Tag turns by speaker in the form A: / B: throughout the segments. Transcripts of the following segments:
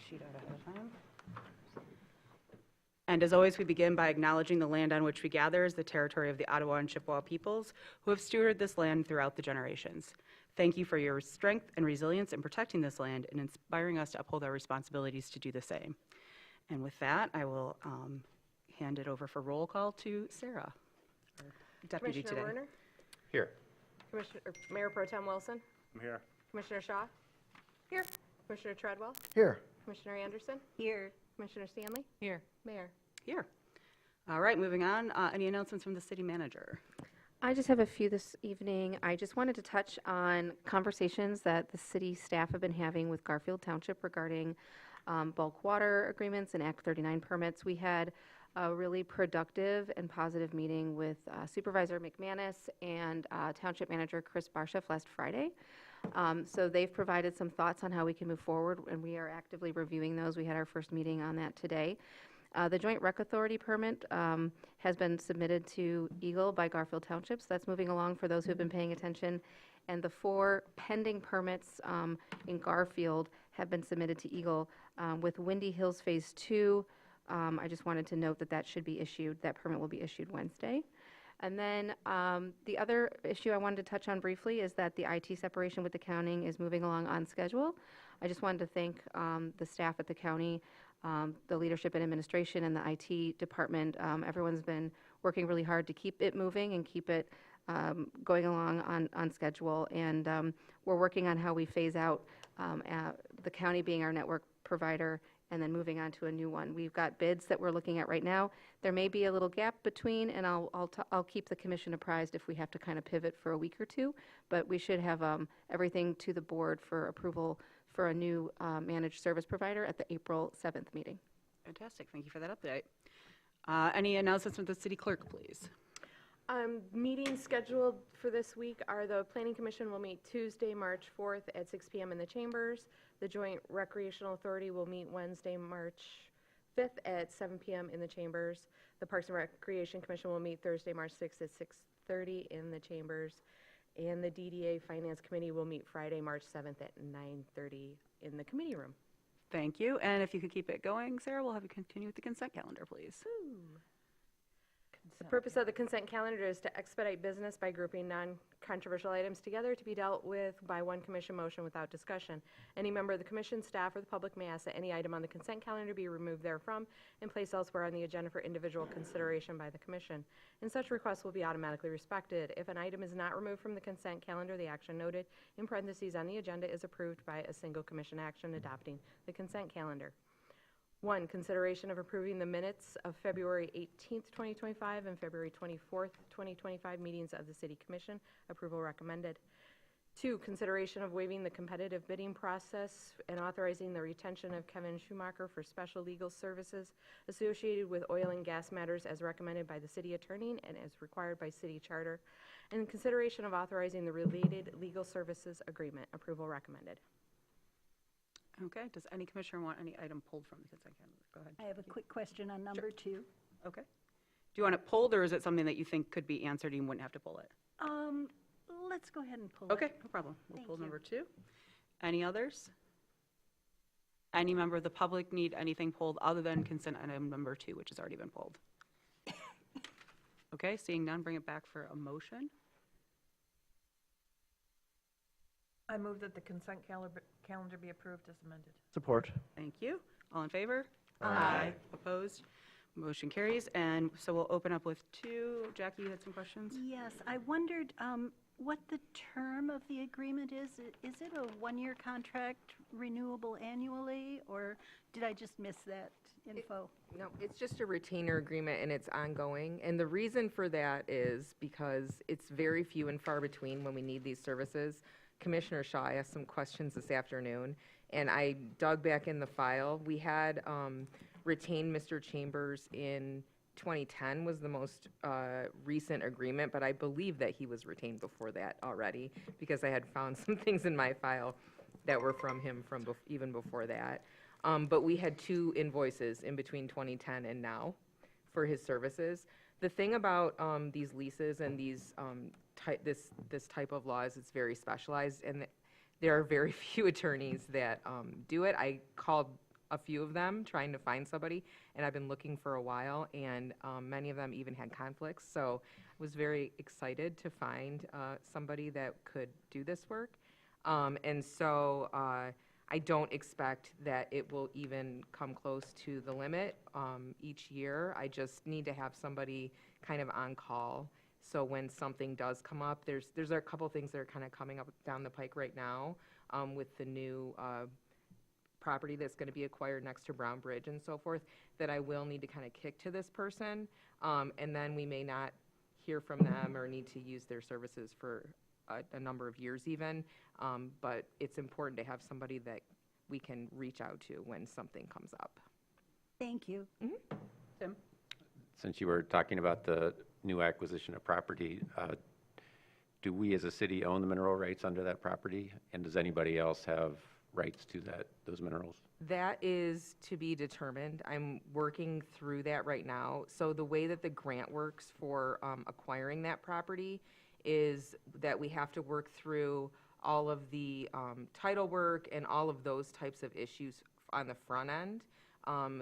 A: sheet out ahead of time. And as always, we begin by acknowledging the land on which we gather is the territory of the Ottawa and Chippewa peoples who have stewarded this land throughout the generations. Thank you for your strength and resilience in protecting this land and inspiring us to uphold our responsibilities to do the same. And with that, I will hand it over for roll call to Sarah, our deputy
B: Commissioner
A: today.
B: Werner?
C: Here.
B: Mayor Pro Tem Wilson?
C: I'm here.
B: Commissioner Shaw? Here. Commissioner Treadwell?
D: Here.
B: Commissioner Anderson?
E: Here.
B: Commissioner Stanley?
E: Here.
B: Mayor?
A: Here. All right, moving on. Any announcements from the city manager?
F: I just have a few this evening. I just wanted to touch on conversations that the city staff have been having with Garfield Township regarding bulk water agreements and Act 39 permits. We had a really productive and positive meeting with Supervisor McManus and Township Manager Chris Barshef last Friday. So they've provided some thoughts on how we can move forward, and we are actively reviewing those. We had our first meeting on that today. The Joint Rec Authority permit has been submitted to Eagle by Garfield Township, so that's moving along for those who have been paying attention. And the 4 pending permits in Garfield have been submitted to Eagle. With Windy Hills Phase 2, I just wanted to note that that should be issued, that permit will be issued Wednesday. And then the other issue I wanted to touch on briefly is that the IT separation with the county is moving along on schedule. I just wanted to thank the staff at the county, the leadership and administration, and the IT department. Everyone's been working really hard to keep it moving and keep it going along on schedule. And we're working on how we phase out the county being our network provider and then moving on to a new one. We've got bids that we're looking at right now. There may be a little gap between, and I'll keep the commission apprised if we have to kind of pivot for a week or two, but we should have everything to the board for approval for a new managed service provider at the April 7th meeting.
A: Fantastic. Thank you for that update. Any announcements from the city clerk, please?
B: Meetings scheduled for this week are the Planning Commission will meet Tuesday, March 4th at 6 p.m. in the chambers. The Joint Recreational Authority will meet Wednesday, March 5th at 7 p.m. in the chambers. The Parks and Recreation Commission will meet Thursday, March 6th at 6:30 in the chambers. And the DDA Finance Committee will meet Friday, March 7th at 9:30 in the committee room.
A: Thank you. And if you could keep it going, Sarah, we'll have you continue with the consent calendar, please.
B: The purpose of the consent calendar is to expedite business by grouping non-controversial items together to be dealt with by one commission motion without discussion. Any member of the commission, staff, or the public may ask that any item on the consent calendar be removed therefrom and placed elsewhere on the agenda for individual consideration by the commission. And such requests will be automatically respected. If an item is not removed from the consent calendar, the action noted in parentheses on the agenda is approved by a single commission action adopting the consent calendar. 1, consideration of approving the minutes of February 18th, 2025 and February 24th, 2025 meetings of the City Commission. Approval recommended. 2, consideration of waiving the competitive bidding process and authorizing the retention of Kevin Schumacher for special legal services associated with oil and gas matters as recommended by the City Attorney and as required by City Charter. And consideration of authorizing the related legal services agreement. Approval recommended.
A: Okay. Does any commissioner want any item pulled from the consent calendar? Go ahead.
E: I have a quick question on number 2.
A: Okay. Do you want it pulled, or is it something that you think could be answered and you wouldn't have to pull it?
E: Let's go ahead and pull
A: Okay,
E: it.
A: no problem. We'll
E: Thank
A: pull
E: you.
A: number 2. Any others? Any member of the public need anything pulled other than consent item number 2, which has already been pulled? Okay, seeing none, bring it back for a motion.
G: I move that the consent calendar be approved as amended.
D: Support.
A: Thank you. All in favor?
G: Aye.
A: Opposed? Motion carries. And so we'll open up with 2. Jackie, you had some questions?
E: Yes, I wondered what the term of the agreement is. Is it a one-year contract renewable annually, or did I just miss that info?
B: No, it's just a retainer agreement and it's ongoing. And the reason for that is because it's very few and far between when we need these services. Commissioner Shaw asked some questions this afternoon, and I dug back in the file. We had retained Mr. Chambers in 2010 was the most recent agreement, but I believe that he was retained before that already because I had found some things in my file that were from him from even before that. But we had 2 invoices in between 2010 and now for his services. The thing about these leases and these this type of law is it's very specialized, and there are very few attorneys that do it. I called
C: a few of them trying to find somebody, and I've been looking for a while, and many of them even had conflicts. So I was very excited to find somebody that could do this work. And so I don't expect that it will even come close to the limit each year. I just need to have somebody kind of on call. So when something does come up, there's a couple things that are kind of coming up down the pike right now with the new property that's going to be acquired next to Brown Bridge and so forth, that I will need to kind of kick to this person. And then we may not hear from them or need to use their services for a number of years even. But it's important to have somebody that we can reach out to when something comes up.
E: Thank you.
A: Tim?
D: Since you were talking about the new acquisition of property, do we as a city own the mineral rights under that property? And does anybody else have rights to those minerals?
C: That is to be determined. I'm working through that right now. So the way that the grant works for acquiring that property is that we have to work through all of the title work and all of those types of issues on the front end,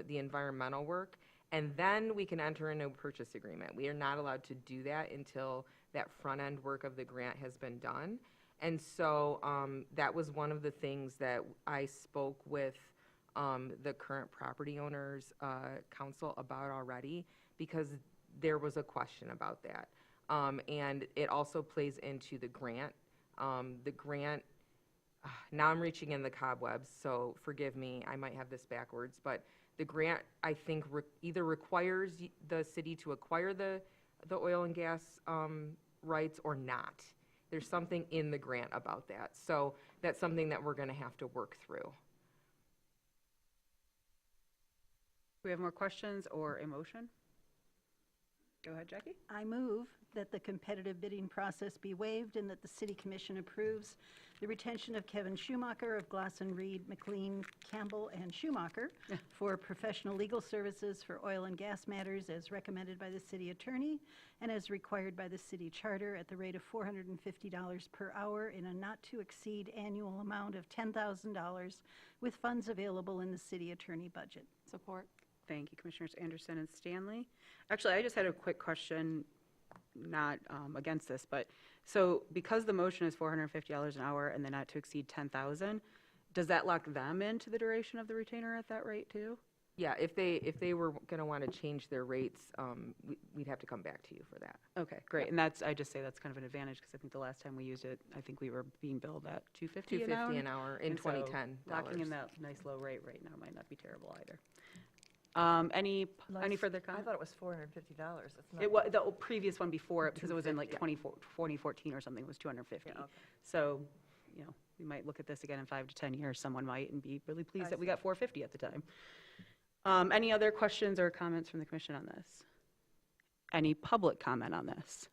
C: the environmental work, and then we can enter into a purchase agreement. We are not allowed to do that until that front end work of the grant has been done. And so that was one of the things that I spoke with the current property owners council about already, because there was a question about that. And it also plays into the grant. The grant, now I'm reaching in the cobwebs, so forgive me, I might have this backwards, but the grant, I think, either requires the city to acquire the oil and gas rights or not. There's something in the grant about that. So that's something that we're going to have to work through.
A: Do we have more questions or a motion? Go ahead, Jackie.
E: I move that the competitive bidding process be waived and that the city commission approves the retention of Kevin Schumacher of Glosson, Reed, McLean, Campbell, and Schumacher for professional legal services for oil and gas matters as recommended by the city attorney and as required by the city charter at the rate of $450 per hour in a not-to-exceed annual amount of $10,000 with funds available in the city attorney budget.
F: Support.
A: Thank you, Commissioners Anderson and Stanley. Actually, I just had a quick question, not against this, but so because the motion is $450 an hour and then not to exceed 10,000, does that lock them into the duration of the retainer at that rate too?
C: Yeah, if they were going to want to change their rates, we'd have to come back to you for that.
A: Okay, great. And I just say that's kind of an advantage because I think the last time we used it, I think we were being billed at $250 an hour.
C: $250 an hour in
A: And so
C: 2010.
A: Locking in that nice low rate right now might not be terrible either. Any further
G: I
A: comments?
G: thought it was $450. It's not.
A: It was, the previous one before it, because it was in like 2014 or something, was 250.
G: Yeah, okay.
A: So, we might look at this again in 5 to 10 years, someone might, and be really pleased
G: I
A: that we
G: see.
A: got 450 at the time. Any other questions or comments from the commission on this? Any public comment on this?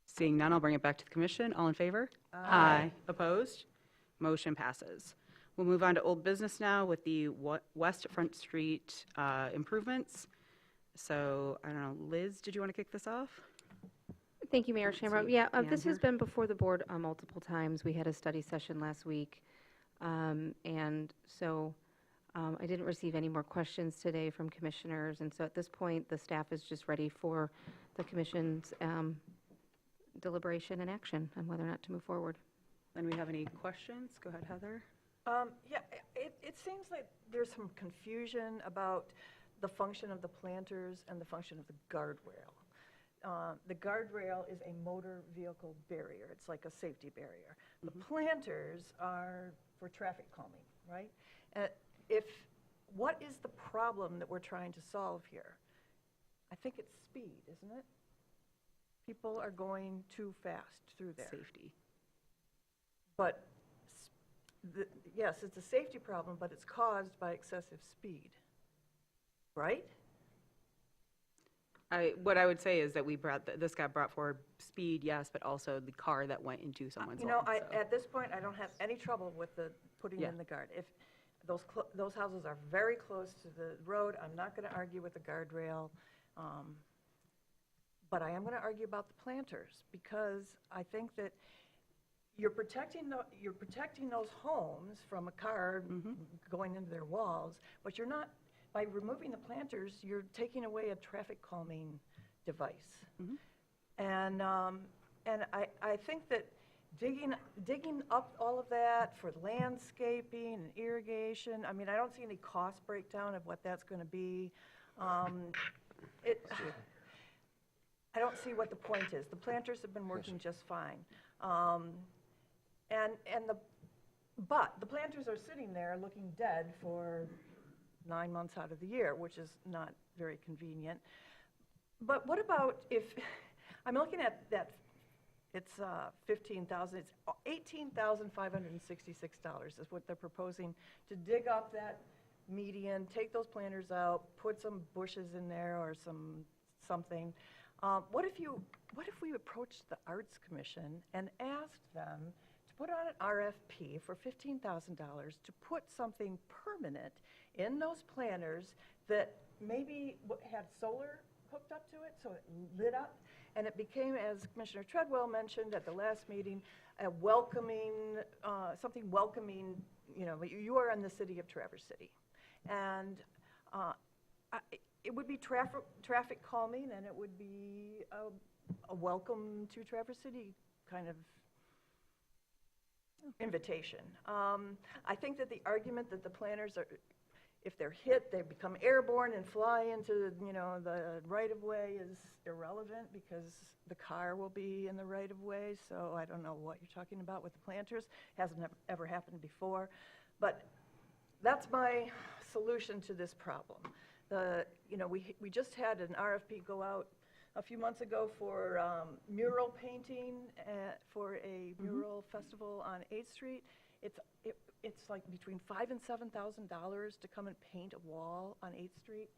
A: Seeing none, I'll bring it back to the commission. All in favor? Aye. Opposed? Motion passes. We'll move on to old business now with the West Front Street improvements. So, I don't know, Liz, did you want to kick this off?
F: Thank you, Mayor
A: see
F: Shamrock. Yeah,
A: Ann
F: this has
A: here.
F: been before the board multiple times. We had a study session last week. And so I didn't receive any more questions today from commissioners. And so at this point, the staff is just ready for the commission's deliberation and action on whether or not to move forward.
A: And we have any questions? Go ahead, Heather.
G: Yeah, it seems like there's some confusion about the function of the planters and the function of the guardrail. The guardrail is a motor vehicle barrier. It's like a safety barrier. The planters are for traffic calming, right? What is the problem that we're trying to solve here? I think it's speed, isn't it? People are going too fast through there.
A: Safety.
G: But, yes, it's a safety problem, but it's caused by excessive speed, right?
A: What I would say is that this got brought forward, speed, yes, but also the car that went into someone's
G: You know,
A: home. so.
G: at this point, I don't have any trouble with putting
A: Yeah.
G: in the guard. If those houses are very close to the road, I'm not going to argue with the guardrail. But I am going to argue about the planters, because I think that, you're protecting those homes from a car going into their walls, but you're not, by removing the planters, you're taking away a traffic calming device. And I think that digging up all of that for landscaping and irrigation, I mean, I don't see any cost breakdown of what that's going to be. I don't see what the point is. The planters have been working just fine. But the planters are sitting there looking dead for 9 months out of the year, which is not very convenient. But what about if, I'm looking at that, it's 15,000, it's $18,566 is what they're proposing to dig up that median, take those planters out, put some bushes in there or something. What if we approached the Arts Commission and asked them to put on an RFP for $15,000 to put something permanent in those planters that maybe had solar hooked up to it, so it lit up, and it became, as Commissioner Treadwell mentioned at the last meeting, a welcoming, something welcoming, you know, you are in the city of Traverse City. And it would be traffic calming, and it would be a welcome to Traverse City kind of invitation. I think that the argument that the planters are, if they're hit, they become airborne and fly into, you know, the right-of-way is irrelevant because the car will be in the right-of-way. So I don't know what you're talking about with the planters. Hasn't ever happened before. But that's my solution to this problem. You know, we just had an RFP go out a few months ago for mural painting for a mural festival on 8th Street. It's like between $5,000 and $7,000 to come and paint a wall on 8th Street.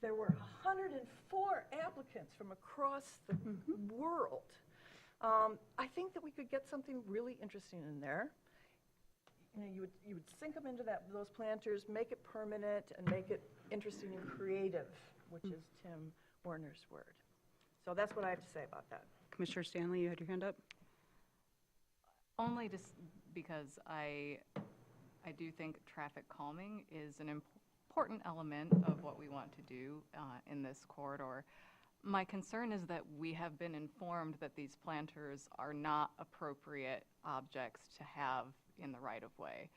G: There were 104 applicants from across the world. I think that we could get something really interesting in there. You know, you would sink them into those planters, make it permanent, and make it interesting and creative, which is Tim Werner's word. So that's what I have to say about that.
A: Commissioner Stanley, you had your hand up?
H: Only just because I do think traffic calming is an important element of what we want to do in this corridor. My concern is that we have been informed that these planters are not appropriate objects to have in the right-of-way.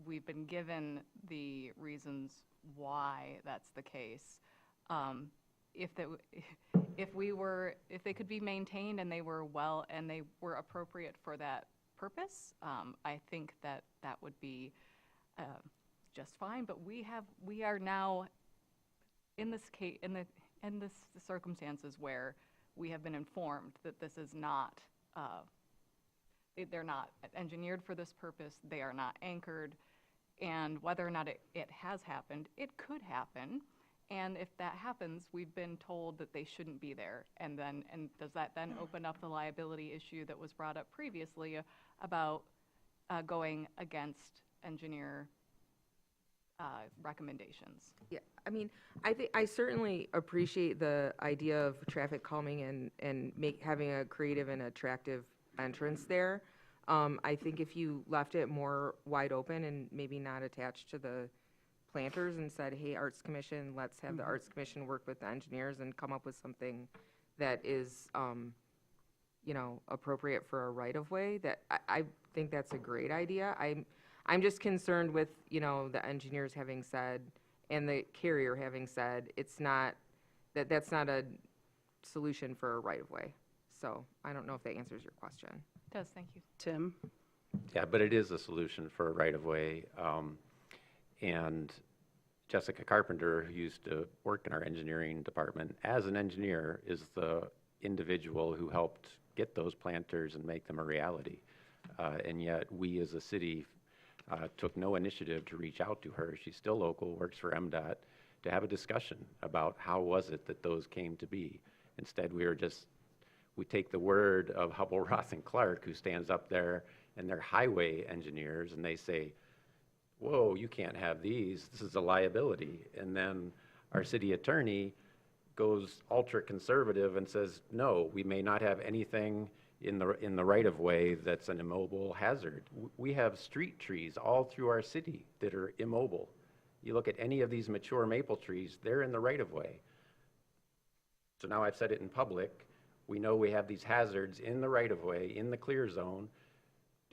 H: We've been given the reasons why that's the case. If they could be maintained and they were appropriate for that purpose, I think that would be just fine. But we are now in this case, in this circumstances where we have been informed that this is not, they're not engineered for this purpose. They are not anchored, and whether or not it has happened, it could happen. And if that happens, we've been told that they shouldn't be there. And does that then open up the liability issue that was brought up previously about going against engineer recommendations?
C: Yeah, I mean, I certainly appreciate the idea of traffic calming and having a creative and attractive entrance there. I think if you left it more wide open and maybe not attached to the planters and said, hey, Arts Commission, let's have the Arts Commission work with the engineers and come up with something that is, you know, appropriate for a right-of-way, that I think that's a great idea. I'm just concerned with, you know, the engineers having said, and the carrier having said, it's not, that's not a solution for a right-of-way. So I don't know if that answers your question.
H: It does, thank you.
A: Tim?
D: Yeah, but it is a solution for a right-of-way. And Jessica Carpenter, who used to work in our engineering department, as an engineer, is the individual who helped get those planters and make them a reality. And yet we as a city took no initiative to reach out to her. She's still local, works for MDOT, to have a discussion about how was it that those came to be. Instead, we take the word of Hubble, Roth, and Clark, who stands up there, and they're highway engineers, and they say, whoa, you can't have these, this is a liability. And then our city attorney goes ultra conservative and says, no, we may not have anything in the right-of-way that's an immobile hazard. We have street trees all through our city that are immobile. You look at any of these mature maple trees, they're in the right-of-way. So now I've said it in public, we know we have these hazards in the right-of-way, in the clear zone.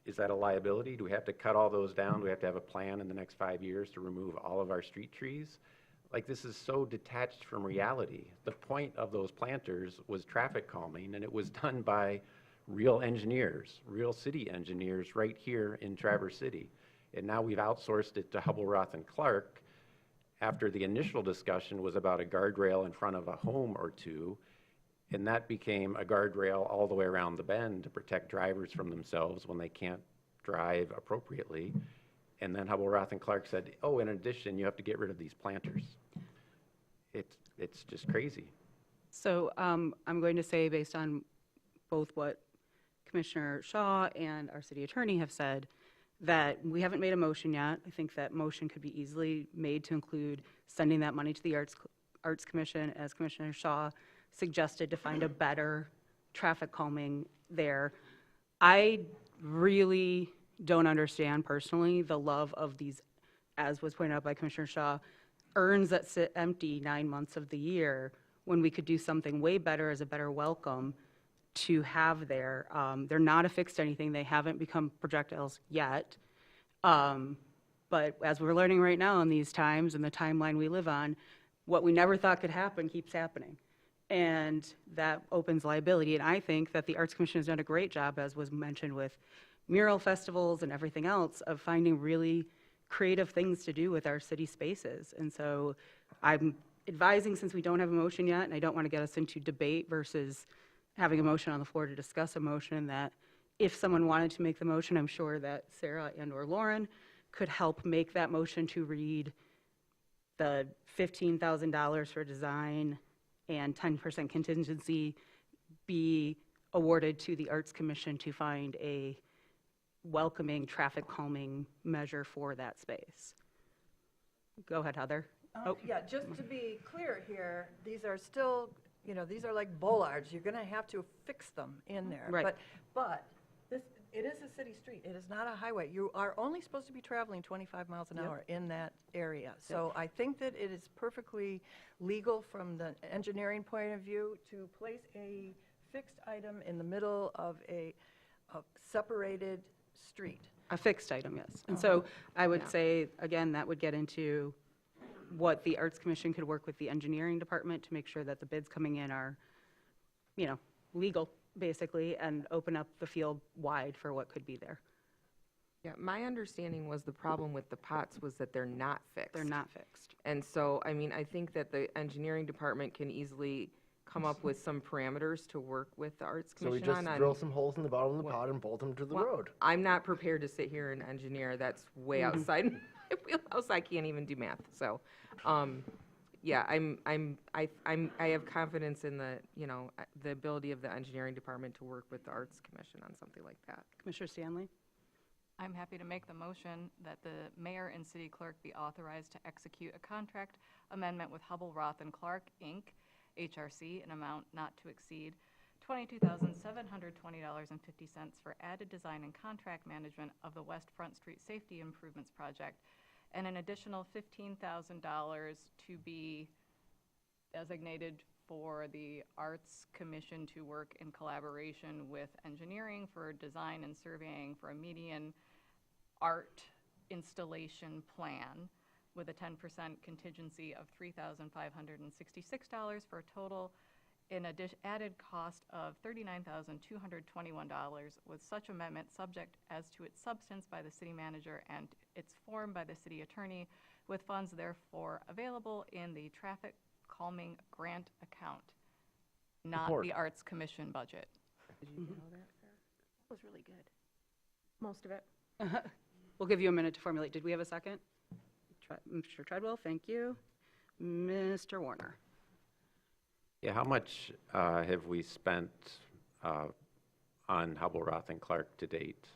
D: Is that a liability? Do we have to cut all those down? Do we have to have a plan in the next 5 years to remove all of our street trees? Like, this is so detached from reality. The point of those planters was traffic calming, and it was done by real engineers, real city engineers right here in Traverse City. And now we've outsourced it to Hubble, Roth, and Clark after the initial discussion was about a guardrail in front of a home or two, and that became a guardrail all the way around the bend to protect drivers from themselves when they can't drive appropriately. And then Hubble, Roth, and Clark said, oh, in addition, you have to get rid of these planters. It's just crazy.
A: So I'm going to say, based on both what Commissioner Shaw and our city attorney have said, that we haven't made a motion yet. I think that motion could be easily made to include sending that money to the Arts Commission, as Commissioner Shaw suggested, to find a better traffic calming there. I really don't understand personally the love of these, as was pointed out by Commissioner Shaw, urns that sit empty 9 months of the year when we could do something way better as a better welcome to have there. They're not affixed to anything. They haven't become projectiles yet. But as we're learning right now in these times and the timeline we live on, what we never thought could happen keeps happening. And that opens liability. And I think that the Arts Commission has done a great job, as was mentioned with mural festivals and everything else, of finding really creative things to do with our city spaces. And so I'm advising, since we don't have a motion yet, and I don't want to get us into debate versus having a motion on the floor to discuss a motion, that if someone wanted to make the motion, I'm sure that Sarah and/or Lauren could help make that motion to read the $15,000 for design and 10% contingency be awarded to the Arts Commission to find a welcoming, traffic calming measure for that space. Go ahead, Heather.
G: Yeah, just to be clear here, these are still, these are like bollards. You're going to have to fix them in there.
A: Right.
G: But it is a city street. It is not a highway. You are only supposed to be traveling 25 miles an hour in that area. So I think that it is perfectly legal from the engineering point of view to place a fixed item in the middle of a separated street.
A: A fixed item, yes. And so I would say, again, that would get into what the Arts Commission could work with the engineering department to make sure that the bids coming in are, legal, basically, and open up the field wide for what could be there.
C: Yeah, my understanding was the problem with the pots was that they're not fixed.
A: They're not fixed.
C: And so, I think that the engineering department can easily come up with some parameters to work with the Arts
I: So we
C: Commission
I: just
C: on.
I: drill some holes in the bottom of the pot and bolt them to the
C: Well,
I: road.
C: I'm not prepared to sit here and engineer. That's way outside my wheelhouse. I can't even do math. So, yeah, I have confidence in the ability of the engineering department to work with the Arts Commission on something like that.
A: Commissioner Stanley?
H: I'm happy to make the motion that the mayor and city clerk be authorized to execute a contract amendment with Hubble, Roth, and Clark, Inc., HRC, an amount not to exceed $22,720.50 for added design and contract management of the West Front Street Safety Improvements Project, and an additional $15,000 to be designated for the Arts Commission to work in collaboration with engineering for design and surveying for a median art installation plan with a 10% contingency of $3,566 for a total in added cost of $39,221, with such amendment subject as to its substance by the city manager and its form by the city attorney, with funds therefore available in the traffic calming grant account, not
I: Support.
H: the Arts Commission budget.
C: Did you know that?
F: That was really good. Most of it.
A: We'll give you a minute to formulate. Did we have a second? Mr. Treadwell, thank you. Mr. Warner?
D: Yeah, how much have we spent on Hubble, Roth, and Clark to date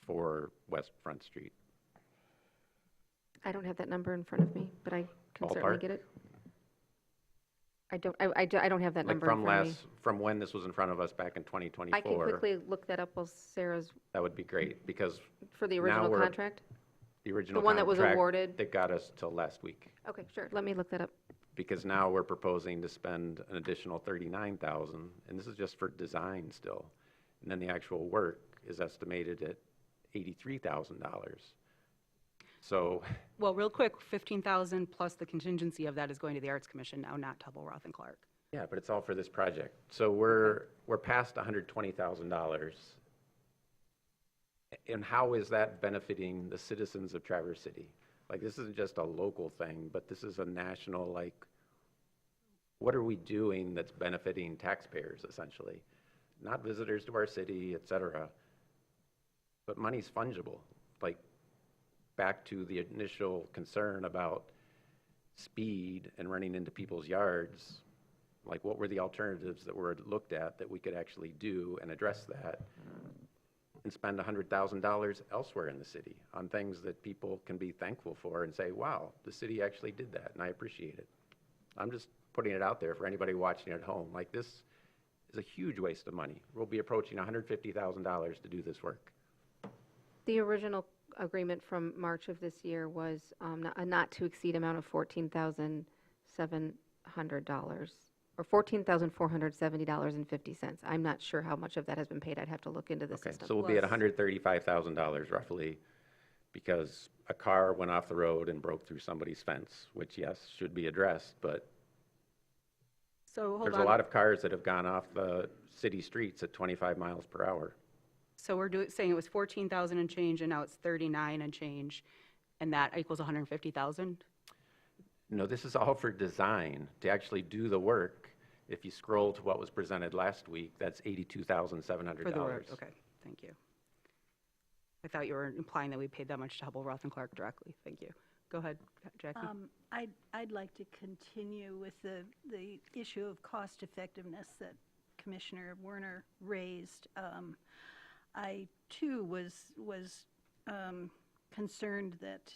D: for West Front Street?
F: I don't have that number in front of me, but I can certainly
D: Ballpark?
F: get it. I don't have that
D: Like
F: number in front of me.
D: from when this was in front of us back in
F: I can
D: 2024?
F: quickly look that up while Sarah's,
D: That would be great, because
F: for the
D: Now
F: original
D: we're-
F: contract?
D: the original
F: one that was
D: contract
F: awarded?
D: that got us till last week.
F: Okay, sure, let me look that up.
D: Because now we're proposing to spend an additional 39,000, and this is just for design still. And then the actual work is estimated at $83,000. So,
A: Well, real quick, 15,000 plus the contingency of that is going to the Arts Commission now, not Tubble, Roth, and Clark.
D: yeah, but it's all for this project. So we're past $120,000. And how is that benefiting the citizens of Traverse City? Like, this isn't just a local thing, but this is a national, like, what are we doing that's benefiting taxpayers, essentially? Not visitors to our city, et cetera. But money's fungible. Like, back to the initial concern about speed and running into people's yards, like, what were the alternatives that were looked at that we could actually do and address that? And spend $100,000 elsewhere in the city on things that people can be thankful for and say, wow, the city actually did that, and I appreciate it. I'm just putting it out there for anybody watching at home. Like, this is a huge waste of money. We'll be approaching $150,000 to do this work.
F: The original agreement from March of this year was a not-to-exceed amount of $14,700, or $14,470.50. I'm not sure how much of that has been paid. I'd have to look into the
D: Okay,
F: system.
D: so we'll be at $135,000 roughly, because a car went off the road and broke through somebody's fence, which, yes, should be addressed, but
A: So hold
D: there's
A: on.
D: a lot of cars that have gone off the city streets at 25 miles per hour.
A: So we're saying it was 14,000 and change, and now it's 39 and change, and that equals 150,000?
D: No, this is all for design. To actually do the work, if you scroll to what was presented last week, that's $82,700.
A: For the work, okay, thank you. I thought you were implying that we paid that much to Hubble, Roth, and Clark directly. Thank you. Go ahead, Jackie.
E: I'd like to continue with the issue of cost effectiveness that Commissioner Werner raised. I too was concerned that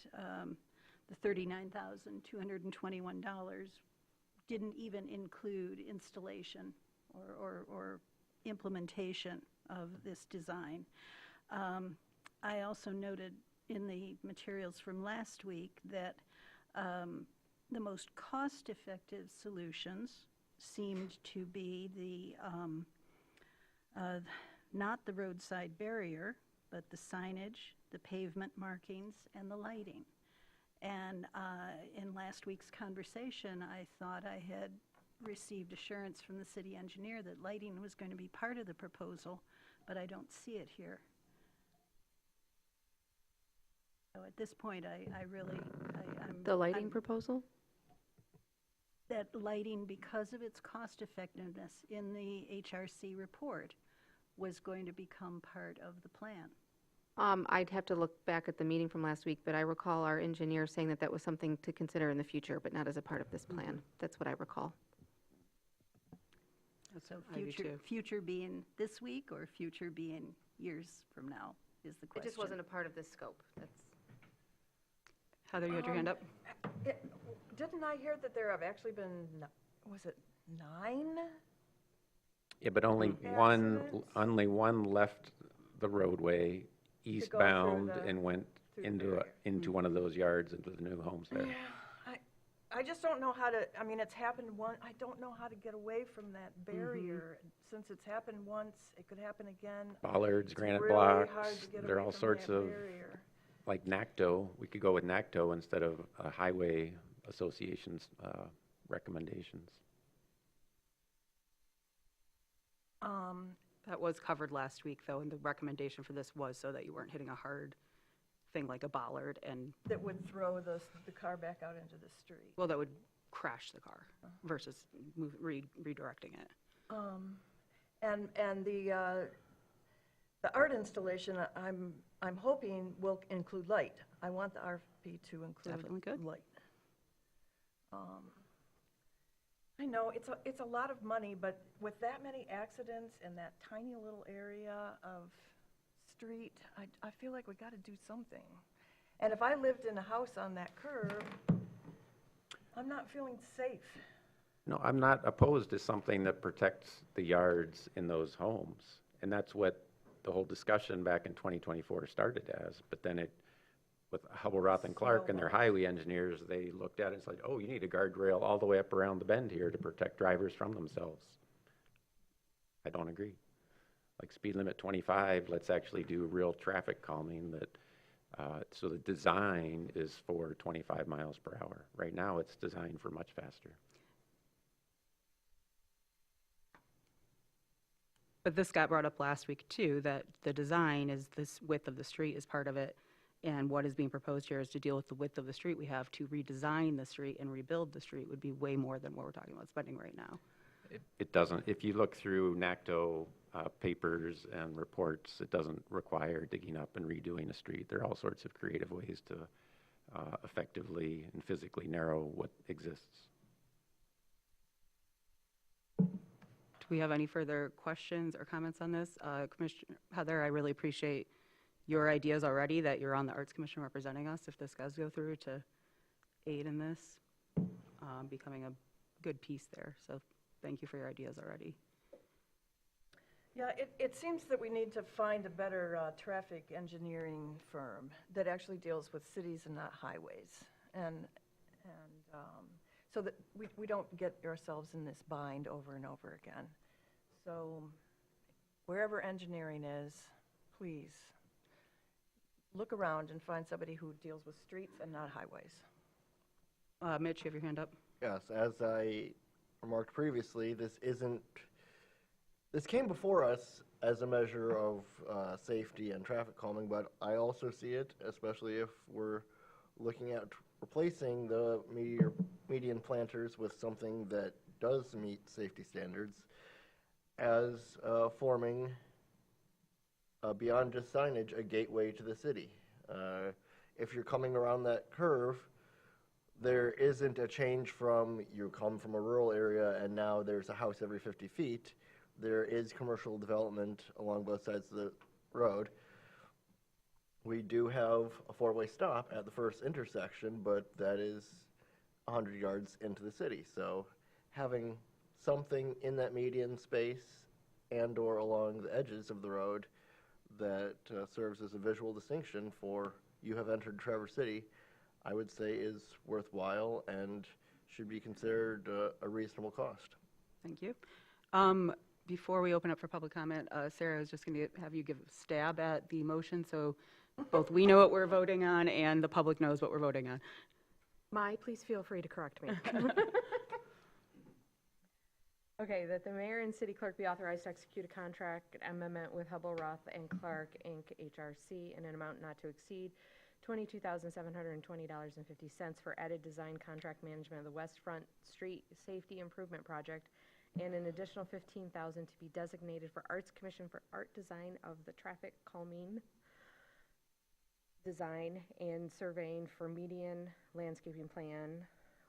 E: the $39,221 didn't even include installation or implementation of this design. I also noted in the materials from last week that the most cost-effective solutions seemed to be not the roadside barrier, but the signage, the pavement markings, and the lighting. And in last week's conversation, I thought I had received assurance from the city engineer that lighting was going to be part of the proposal, but I don't see it here. So at this point, I'm
F: The lighting proposal?
E: that lighting, because of its cost effectiveness in the HRC report, was going to become part of the plan.
F: I'd have to look back at the meeting from last week, but I recall our engineer saying that that was something to consider in the future, but not as a part of this plan. That's what I recall.
E: So
A: I do too.
E: future being this week or future being years from now is the
F: It
E: question.
F: just wasn't a part of this scope. That's.
A: Heather, you had your hand up?
G: Didn't I hear that there have actually been, was it 9?
D: Yeah, but only one left the roadway eastbound
G: the-
D: and went
G: through the
D: into
G: barrier.
D: into one of those yards, into the new homes there.
G: Yeah, I just don't know how to, I mean, it's happened I don't know how to get away from that barrier. Since it's happened once, it could happen again.
D: Bollards,
G: It's
D: granite
G: really
D: blocks,
G: hard to get
D: there are
G: away
D: all
G: from
D: sorts
G: that
D: of,
G: barrier.
D: like NACTO, we could go with NACTO instead of a highway association's recommendations.
A: That was covered last week, though, and the recommendation for this was so that you weren't hitting a hard thing like a bollard, and,
G: That would throw the car back out into the street.
A: well, that would crash the car versus redirecting it.
G: And the art installation, I'm hoping will include light. I want the RFP to include
A: Definitely good.
G: light. I know, it's a lot of money, but with that many accidents in that tiny little area of street, I feel like we gotta do something. And if I lived in a house on that curve, I'm not feeling safe.
D: No, I'm not opposed to something that protects the yards in those homes. And that's what the whole discussion back in 2024 started as. But then with Hubble, Roth, and Clark and their highway engineers, they looked at it and said, oh, you need a guardrail all the way up around the bend here to protect drivers from themselves. I don't agree. Like speed limit 25, let's actually do real traffic calming that, so the design is for 25 miles per hour. Right now, it's designed for much faster.
A: But this got brought up last week too, that the design is this width of the street is part of it. And what is being proposed here is to deal with the width of the street we have. To redesign the street and rebuild the street would be way more than what we're talking about spending right now.
D: It doesn't, if you look through NACTO papers and reports, it doesn't require digging up and redoing a street. There are all sorts of creative ways to effectively and physically narrow what exists.
A: Do we have any further questions or comments on this? Commissioner Heather, I really appreciate your ideas already that you're on the Arts Commission representing us if this does go through to aid in this, becoming a good piece there. So thank you for your ideas already.
G: Yeah, it seems that we need to find a better traffic engineering firm that actually deals with cities and not highways. And so that we don't get ourselves in this bind over and over again. So wherever engineering is, please look around and find somebody who deals with streets and not highways.
A: Mitch, you have your hand up.
I: Yes, as I remarked previously, this came before us as a measure of safety and traffic calming, but I also see it, especially if we're looking at replacing the median planters with something that does meet safety standards, as forming, beyond just signage, a gateway to the city. If you're coming around that curve, there isn't a change from you come from a rural area and now there's a house every 50 feet. There is commercial development along both sides of the road. We do have a four-way stop at the first intersection, but that is 100 yards into the city. So having something in that median space and or along the edges of the road that serves as a visual distinction for you have entered Traverse City, I would say is worthwhile and should be considered a reasonable cost.
A: Thank you. Before we open up for public comment, Sarah, I was just going to have you give a stab at the motion so both we know what we're voting on and the public knows what we're voting on.
B: Please feel free to correct me. Okay, that the mayor and city clerk be authorized to execute a contract amendment with Hubble, Roth, and Clark, Inc., HRC, in an amount not to exceed $22,720.50 for added design contract management of the West Front Street Safety Improvement Project, and an additional $15,000 to be designated for Arts Commission for art design of the traffic calming design and surveying for median landscaping plan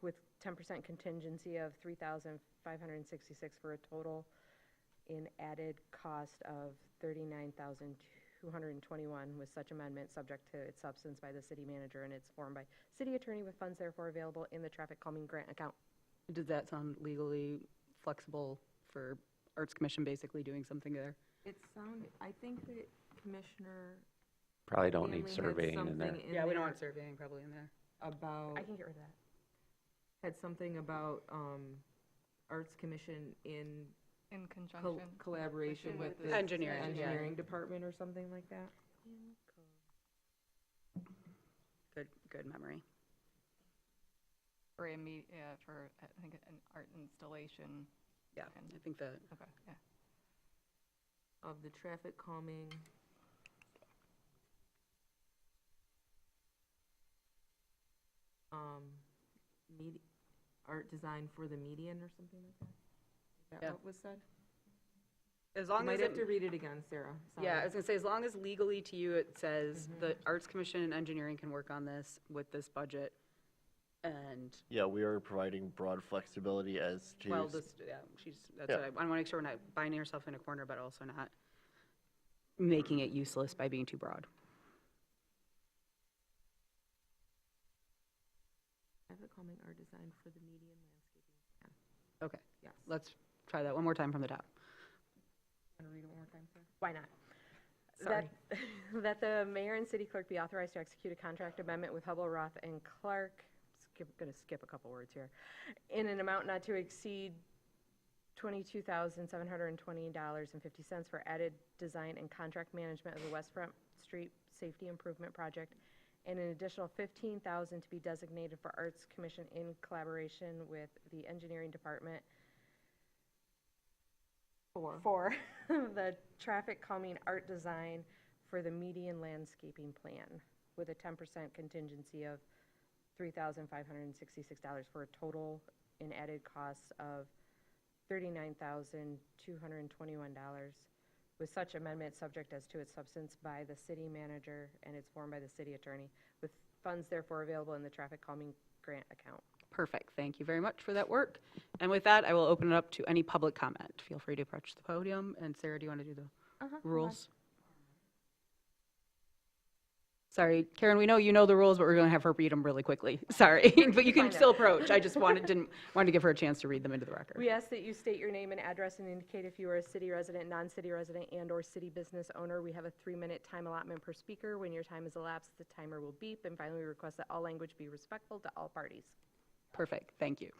B: with 10% contingency of $3,566 for a total in added cost of $39,221 with such amendment subject to its substance by the city manager and its form by city attorney with funds therefore available in the traffic calming grant account.
A: Does that sound legally flexible for Arts Commission basically doing something there?
C: It sounded, I think that Commissioner
D: Probably don't need
C: Hanley had
D: surveying in there.
C: something
A: Yeah, we don't
C: there
A: want surveying probably in there.
C: about,
B: I can get rid of that.
C: had something about Arts Commission in
H: conjunction.
C: collaboration with the
A: Engineering, yeah.
C: engineering department or something like that.
A: Good memory.
H: For for, I think, an art installation.
A: Yeah, I think that.
H: Okay, yeah.
C: Of the traffic calming. Art design for the median or something like that? Is that
A: Yeah.
C: what was said?
A: As
C: You
A: long
C: might
A: as
C: have to read it again, Sarah.
A: Yeah, I
C: Sorry.
A: was gonna say, as long as legally to you it says the Arts Commission and engineering can work on this with this budget, and,
I: Yeah, we are providing broad flexibility as to.
A: well, this, yeah, that's
I: Yeah.
A: what I wanna make sure we're not binding ourselves in a corner, but also not making it useless by being too broad.
C: Traffic calming art design for the median landscaping plan.
A: Okay,
C: Yes.
A: let's try that one more time from the top.
C: Want to read it one more time, sir?
B: Why not?
C: Sorry.
B: That the mayor and city clerk be authorized to execute a contract amendment with Hubble, Roth, and Clark, gonna skip a couple words here, in an amount not to exceed $22,720.50 for added design and contract management of the West Front Street Safety Improvement Project, and an additional $15,000 to be designated for Arts Commission in collaboration with the Engineering Department for the traffic calming art design for the median landscaping plan, with a 10% contingency of $3,566 for a total in added costs of $39,221, with such amendment subject as to its substance by the city manager and its form by the city attorney, with funds therefore available in the traffic calming grant account.
A: Perfect. Thank you very much for that work. And with that, I will open it up to any public comment. Feel free to approach the podium. And Sarah, do you want to do the rules? Sorry, Karen, we know you know the rules, but we're going to have her read them really quickly. Sorry, but you can still approach. I just wanted to give her a chance to read them into the record.
B: We ask that you state your name and address and indicate if you are a city resident, non-city resident, and/or city business owner. We have a 3-minute time allotment per speaker. When your time is elapsed, the timer will beep. And finally, we request that all language be respectful to all parties.
A: Perfect. Thank you.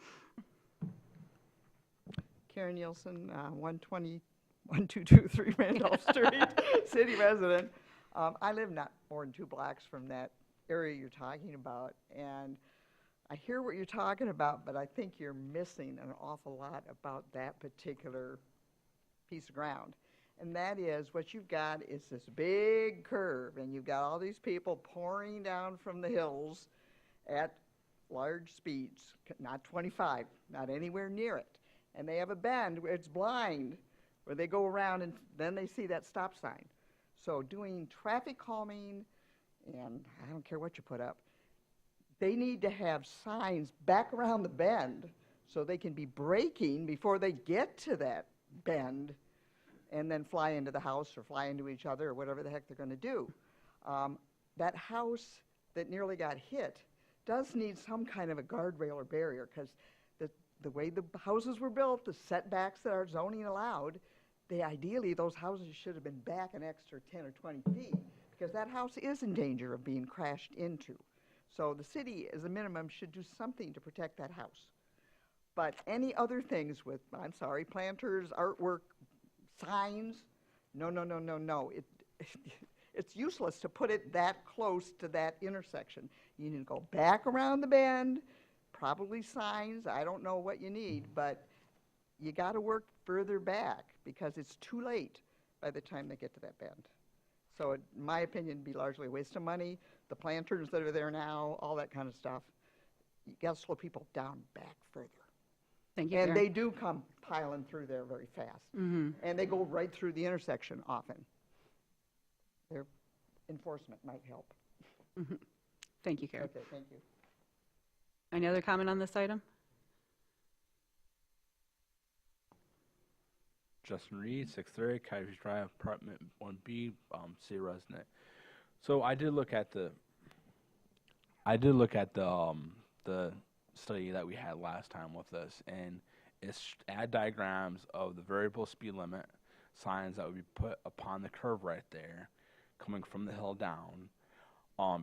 J: Karen Nielsen, 1223 Randolph Street, city resident. I live not more than 2 blocks from that area you're talking about, and I hear what you're talking about, but I think you're missing an awful lot about that particular piece of ground. And that is, what you've got is this big curve, and you've got all these people pouring down from the hills at large speeds, not 25, not anywhere near it. And they have a bend where it's blind, where they go around and then they see that stop sign. So doing traffic calming, and I don't care what you put up, they need to have signs back around the bend so they can be braking before they get to that bend and then fly into the house or fly into each other or whatever the heck they're going to do. That house that nearly got hit does need some kind of a guardrail or barrier, because the way the houses were built, the setbacks that our zoning allowed, ideally those houses should have been back an extra 10 or 20 feet, because that house is in danger of being crashed into. So the city, as a minimum, should do something to protect that house. But any other things with, I'm sorry, planters, artwork, signs, no. It's useless to put it that close to that intersection. You need to go back around the bend, probably signs, I don't know what you need, but you got to work further back, because it's too late by the time they get to that bend. So in my opinion, it'd be largely a waste of money. The planters that are there now, all that kind of stuff, you got to slow people down back further.
A: Thank you,
J: And
A: Karen.
J: they do come piling through there very fast. And they go right through the intersection often. Their enforcement might help.
A: Thank you, Karen.
J: Okay, thank you.
A: Any other comment on this item?
K: Justin Reed, 630 Coyote Drive, apartment 1B, city resident. So I did look at the study that we had last time with this, and it's add diagrams of the variable speed limit signs that would be put upon the curve right there, coming from the hill down.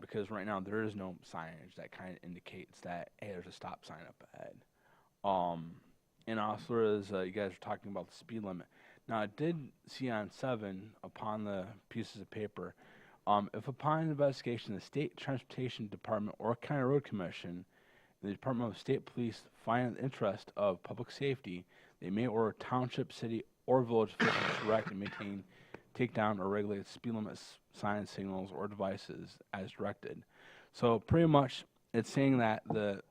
K: Because right now there is no signage that kind of indicates that, hey, there's a stop sign up ahead. And also, as you guys were talking about the speed limit. Now, I did see on 7, upon the pieces of paper, if upon investigation, the State Transportation Department or County Road Commission, the Department of State Police find the interest of public safety, they may order township, city, or village officials to erect and maintain, take down, or regulate speed limit signs, signals, or devices as directed. So pretty much, it's saying that the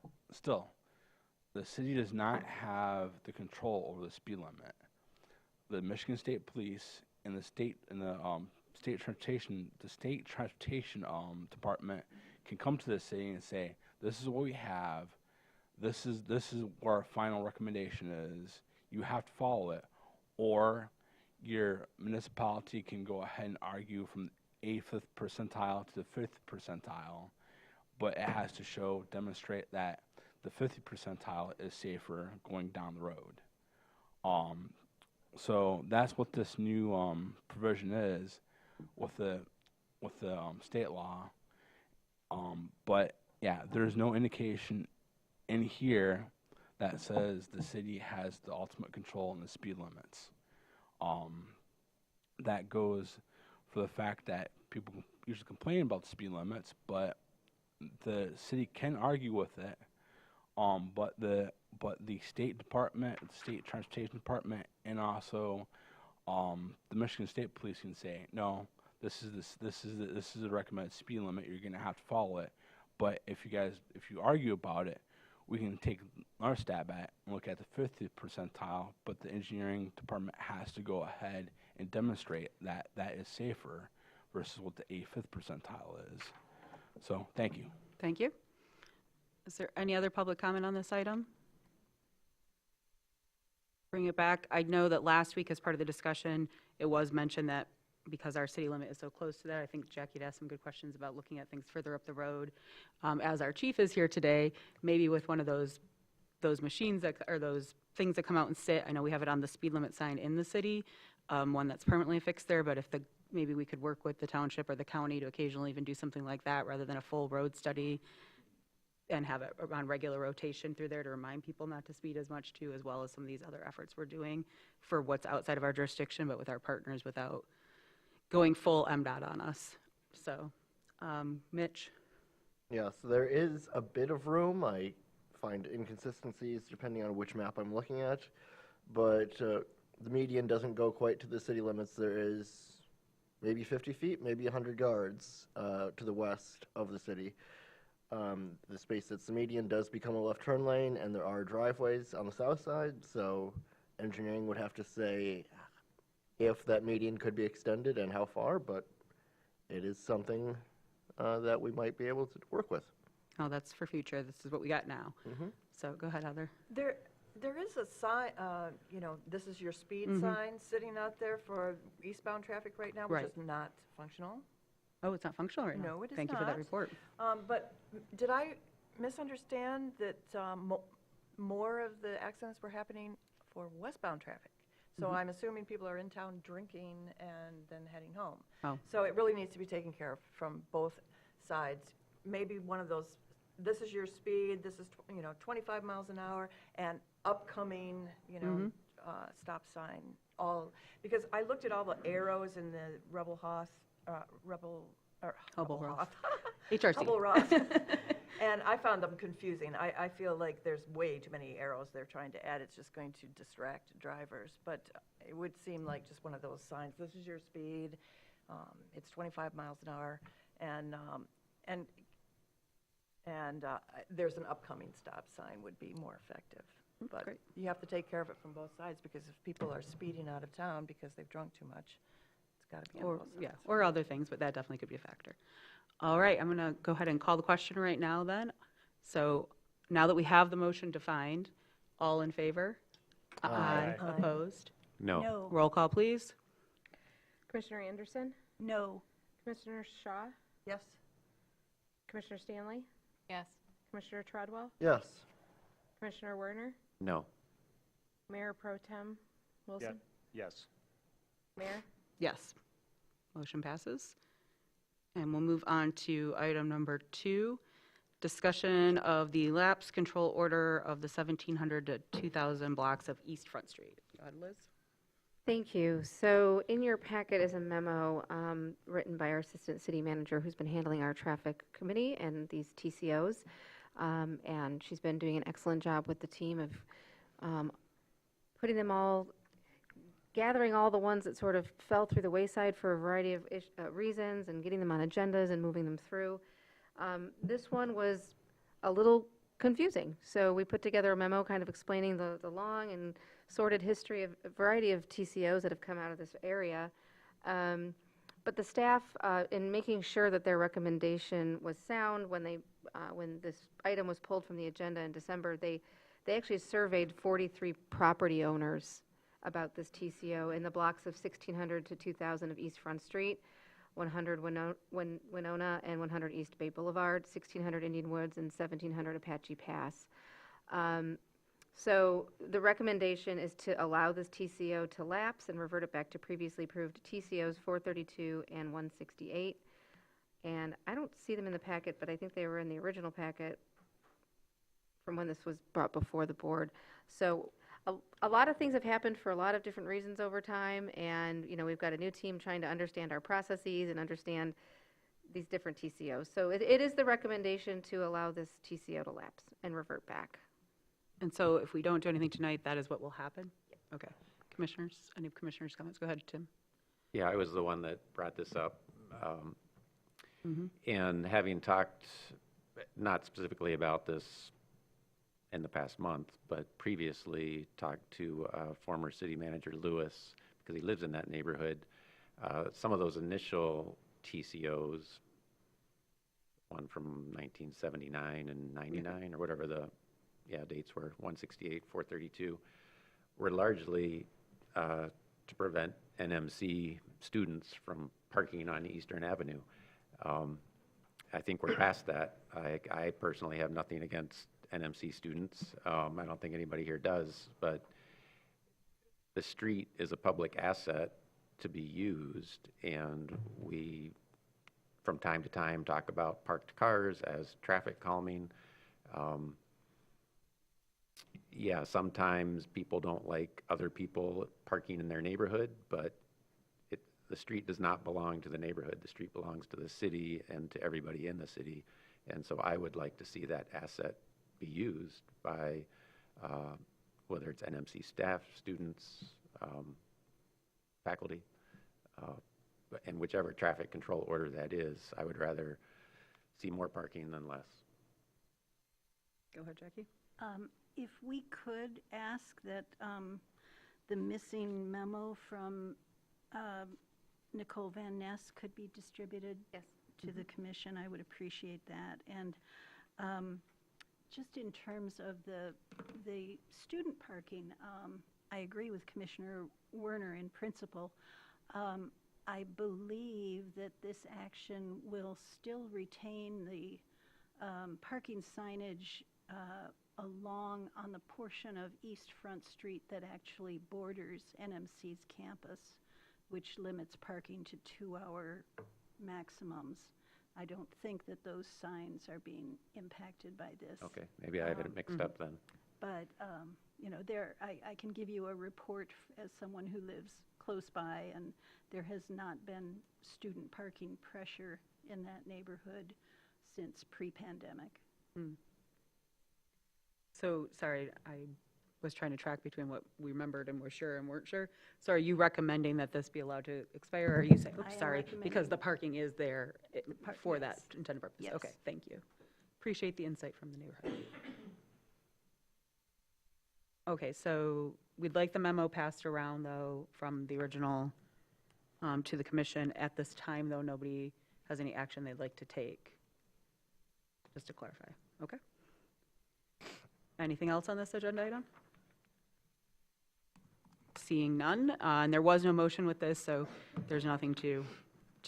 K: city does not have the control over the speed limit. The Michigan State Police and the state transportation department can come to the city and say, this is what we have. This is what our final recommendation is. You have to follow it, or your municipality can go ahead and argue from the 85th percentile to the 5th percentile, but it has to demonstrate that the 50 percentile is safer going down the road. So that's what this new provision is with the state law. But yeah, there's no indication in here that says the city has the ultimate control on the speed limits. That goes for the fact that people usually complain about the speed limits, but the city can argue with it. But the State Department, the State Transportation Department, and also the Michigan State Police can say, no, this is the recommended speed limit. You're going to have to follow it. But if you argue about it, we can take our stab at it and look at the 50th percentile. But the engineering department has to go ahead and demonstrate that that is safer versus what the 85th percentile is. So thank you.
A: Thank you. Is there any other public comment on this item? Bring it back. I know that last week, as part of the discussion, it was mentioned that because our city limit is so close to that, I think Jackie'd asked some good questions about looking at things further up the road. As our chief is here today, maybe with one of those machines that, or those things that come out and sit. I know we have it on the speed limit sign in the city, one that's permanently affixed there, but if maybe we could work with the township or the county to occasionally even do something like that rather than a full road study, and have it on regular rotation through there to remind people not to speed as much too, as well as some of these other efforts we're doing for what's outside of our jurisdiction, but with our partners without going full MDOT on us. So, Mitch?
I: Yeah, so there is a bit of room. I find inconsistencies depending on which map I'm looking at, but the median doesn't go quite to the city limits. There is maybe 50 feet, maybe 100 yards to the west of the city. The space that's the median does become a left turn lane, and there are driveways on the south side, so engineering would have to say if that median could be extended and how far, but it is something that we might be able to work with.
A: Oh, that's for future. This is what we got now. So go ahead, Heather.
G: There is a sign, this is your speed sign sitting out there for eastbound traffic right now, which
A: Right.
G: is not functional.
A: Oh, it's not functional right now?
G: No, it is
A: Thank you for that
G: not.
A: report.
G: But did I misunderstand that more of the accidents were happening for westbound traffic? So I'm assuming people are in town drinking and then heading home.
A: Oh.
G: So it really needs to be taken care of from both sides. Maybe one of those, this is your speed, this is 25 miles an hour, and upcoming stop sign. Because I looked at all the arrows in the Hubble-Roth.
A: HRC.
G: Hubble-Roth. And I found them confusing. I feel like there's way too many arrows they're trying to add. It's just going to distract drivers. But it would seem like just one of those signs. This is your speed. It's 25 miles an hour. And there's an upcoming stop sign would be more effective. But
A: Great.
G: you have to take care of it from both sides, because if people are speeding out of town because they've drunk too much, it's got to be on both sides.
A: Yeah, or other things, but that definitely could be a factor. All right, I'm going to go ahead and call the question right now then. So now that we have the motion defined, all in favor?
I: Aye.
G: Aye.
A: Opposed?
D: No.
E: No.
A: Roll call, please.
B: Commissioner Anderson?
E: No.
B: Commissioner Shaw?
G: Yes?
B: Commissioner Stanley?
H: Yes.
B: Commissioner Treadwell?
I: Yes.
B: Commissioner Werner?
D: No.
B: Mayor Pro Tem Wilson?
L: Yes.
B: Mayor?
A: Yes. Motion passes. And we'll move on to item number 2, discussion of the lapse control order of the 1,700 to 2,000 blocks of East Front Street. Go ahead, Liz.
F: Thank you. So in your packet is a memo written by our Assistant City Manager, who's been handling our traffic committee and these TCOs. And she's been doing an excellent job with the team of putting them all, gathering all the ones that sort of fell through the wayside for a variety of reasons and getting them on agendas and moving them through. This one was a little confusing. So we put together a memo kind of explaining the long and sordid history of a variety of TCOs that have come out of this area. But the staff, in making sure that their recommendation was sound when this item was pulled from the agenda in December, they actually surveyed 43 property owners about this TCO in the blocks of 1,600 to 2,000 of East Front Street. 100 Winona and 100 East Bay Boulevard, 1600 Indian Woods, and 1700 Apache Pass. So the recommendation is to allow this TCO to lapse and revert it back to previously approved TCOs 432 and 168. And I don't see them in the packet, but I think they were in the original packet from when this was brought before the board. So a lot of things have happened for a lot of different reasons over time, and, you know, we've got a new team trying to understand our processes and understand these different TCOs. So it is the recommendation to allow this TCO to lapse and revert back.
A: And so if we don't do anything tonight, that is what will happen? Okay. Commissioners, any commissioners' comments? Go ahead, Tim.
D: Yeah, I was the one that brought this up. And having talked, not specifically about this in the past month, but previously talked to former city manager Lewis, because he lives in that neighborhood. Some of those initial TCOs, one from 1979 and 99, or whatever the dates were, 168, 432, were largely to prevent NMC students from parking on Eastern Avenue. I think we're past that. I personally have nothing against NMC students. I don't think anybody here does, but the street is a public asset to be used, and we, from time to time, talk about parked cars as traffic calming. Yeah, sometimes people don't like other people parking in their neighborhood, but the street does not belong to the neighborhood. The street belongs to the city and to everybody in the city. And so I would like to see that asset be used by whether it's NMC staff, students, faculty, and whichever traffic control order that is. I would rather see more parking than less.
A: Go ahead, Jackie.
E: If we could ask that the missing memo from Nicole Van Ness could be distributed to the commission, I would appreciate that. And just in terms of the student parking, I agree with Commissioner Werner in principle. I believe that this action will still retain the parking signage along on the portion of East Front Street that actually borders NMC's campus, which limits parking to 2-hour maximums. I don't think that those signs are being impacted by this.
D: Okay, maybe I have it mixed up then.
E: But, you know, I can give you a report as someone who lives close by, and there has not been student parking pressure in that neighborhood since pre-pandemic.
A: So, sorry, I was trying to track between what we remembered and were sure and weren't sure. So are you recommending that this be allowed to expire, or are you saying,
E: I
A: oops,
E: am
A: sorry, because the
E: recommending-
A: parking is there for that
E: yes.
A: intended purpose?
E: Yes.
A: Okay, thank you. Appreciate the insight from the neighborhood. Okay, so we'd like the memo passed around, though, from the original to the commission. At this time, though, nobody has any action they'd like to take, just to clarify. Okay. Anything else on this agenda item? Seeing none, and there was no motion with this, so there's nothing to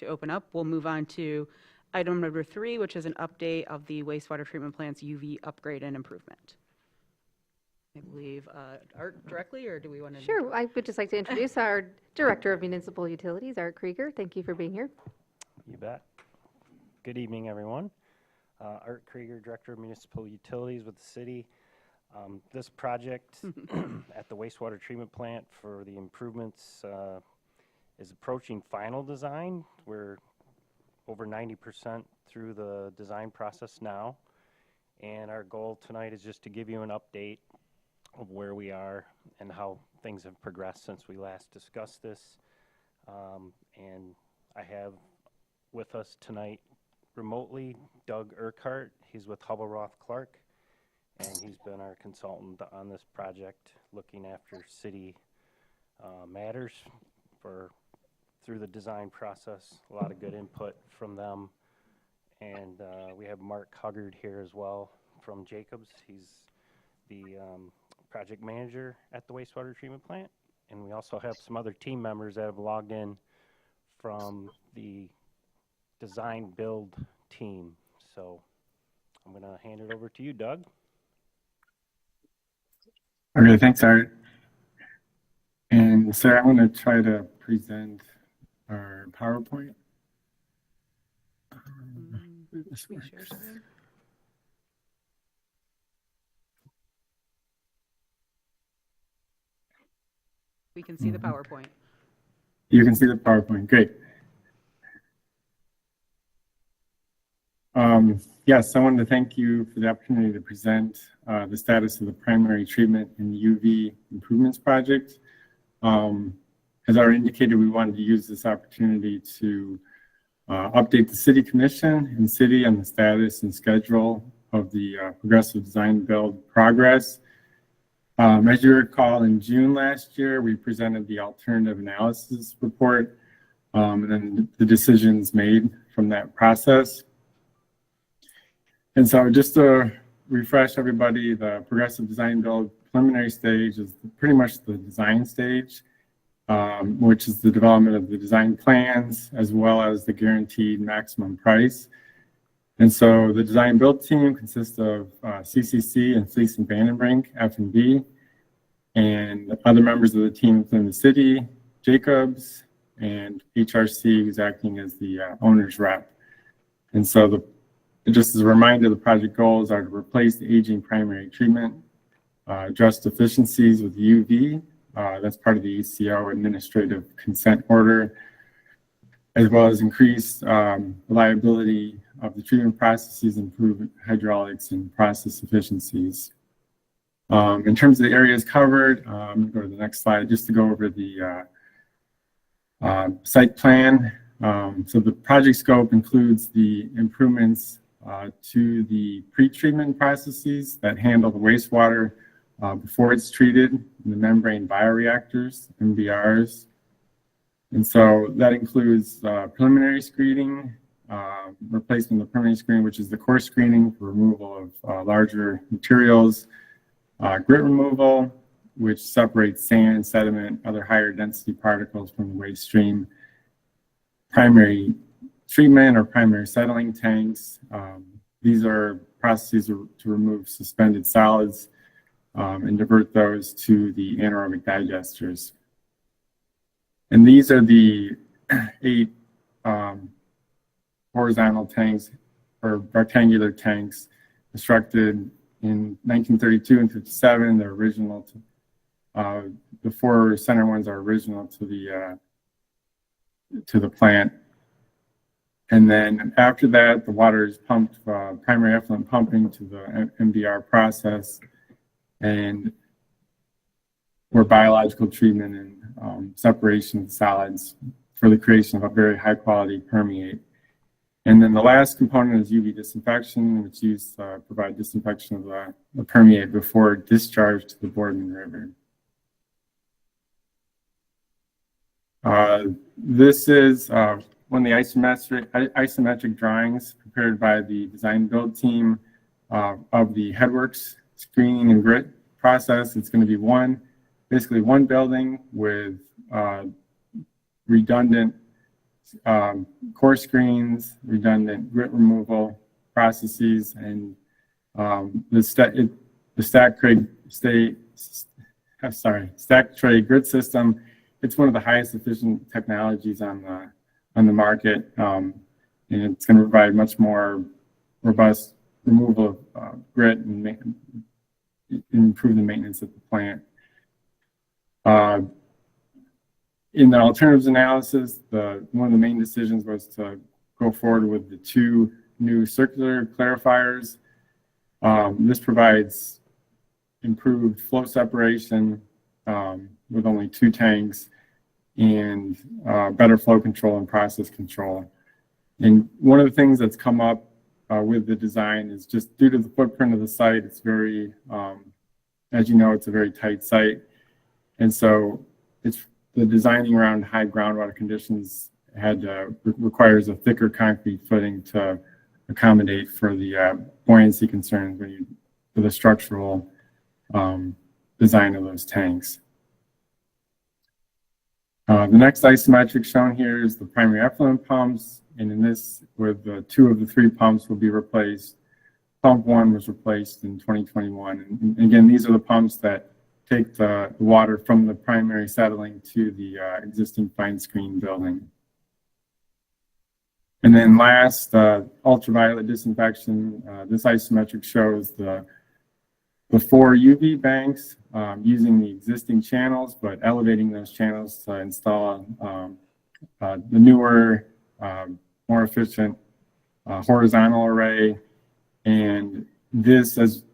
A: open up. We'll move on to item number 3, which is an update of the wastewater treatment plant's UV upgrade and improvement. I believe Art directly, or do we want to?
F: Sure, I would just like to introduce our Director of Municipal Utilities, Art Krieger. Thank you for being here.
L: You bet. Good evening, everyone. Art Krieger, Director of Municipal Utilities with the city. This project at the wastewater treatment plant for the improvements is approaching final design. We're over 90% through the design process now. And our goal tonight is just to give you an update of where we are and how things have progressed since we last discussed this. And I have with us tonight remotely Doug Urquhart. He's with Hubble Roth Clark, and he's been our consultant on this project, looking after city matters through the design process. A lot of good input from them. And we have Mark Huggard here as well from Jacobs. He's the project manager at the wastewater treatment plant. And we also have some other team members that have logged in from the design build team. So I'm going to hand it over to you, Doug.
M: Okay, thanks, Art. And Sarah, I'm going to try to present our PowerPoint. This
A: We
M: works.
A: share screen? We can see the PowerPoint.
M: You can see the PowerPoint, great. Yes, I wanted to thank you for the opportunity to present the status of the primary treatment and UV improvements project. As I indicated, we wanted to use this opportunity to update the City Commission and City on the status and schedule of the progressive design build progress. As you recall, in June last year, we presented the alternative analysis report and then the decisions made from that process. And so just to refresh everybody, the progressive design build preliminary stage is pretty much the design stage, which is the development of the design plans as well as the guaranteed maximum price. And so the design build team consists of CCC and Fleece and Vandenbrink, F&B, and other members of the team within the city, Jacobs, and HRC, who's acting as the owner's rep. And so just as a reminder, the project goals are to replace the aging primary treatment, address deficiencies with UV, that's part of the ECO administrative consent order, as well as increase reliability of the treatment processes, improve hydraulics and process efficiencies. In terms of the areas covered, I'm going to go to the next slide just to go over the site plan. So the project scope includes the improvements to the pre-treatment processes that handle the wastewater before it's treated in the membrane bioreactors, MBRs. And so that includes preliminary screening, replacement of the preliminary screening, which is the core screening for removal of larger materials, grit removal, which separates sand, sediment, other higher density particles from the waste stream, primary treatment or primary settling tanks. These are processes to remove suspended solids and divert those to the anaerobic digesters. And these are the 8 horizontal tanks or rectangular tanks constructed in 1932 and 57. They're original to, the 4 center ones are original to the plant. And then after that, the water is pumped, primary effluent pumping to the MBR process, and where biological treatment and separation of solids for the creation of a very high quality permeate. And then the last component is UV disinfection, which is used to provide disinfection of the permeate before discharge to the Boardman River. This is one of the isometric drawings prepared by the design build team of the headworks screening and grit process. It's going to be basically one building with redundant core screens, redundant grit removal processes, and the stack tray grit system. It's one of the highest efficient technologies on the market, and it's going to provide much more robust removal of grit and improve the maintenance of the plant. In the alternatives analysis, one of the main decisions was to go forward with the 2 new circular clarifiers. This provides improved flow separation with only 2 tanks and better flow control and process control. And one of the things that's come up with the design is just due to the footprint of the site, it's very, as you know, it's a very tight site. And so the designing around high groundwater conditions requires a thicker concrete footing to accommodate for the buoyancy concerns for the structural design of those tanks. The next isometric shown here is the primary effluent pumps. And in this, with 2 of the 3 pumps will be replaced. Pump 1 was replaced in 2021. And again, these are the pumps that take the water from the primary settling to the existing fine screen building. And then last, ultraviolet disinfection. This isometric shows the 4 UV banks using the existing channels, but elevating those channels to install the newer, more efficient horizontal array. And this, as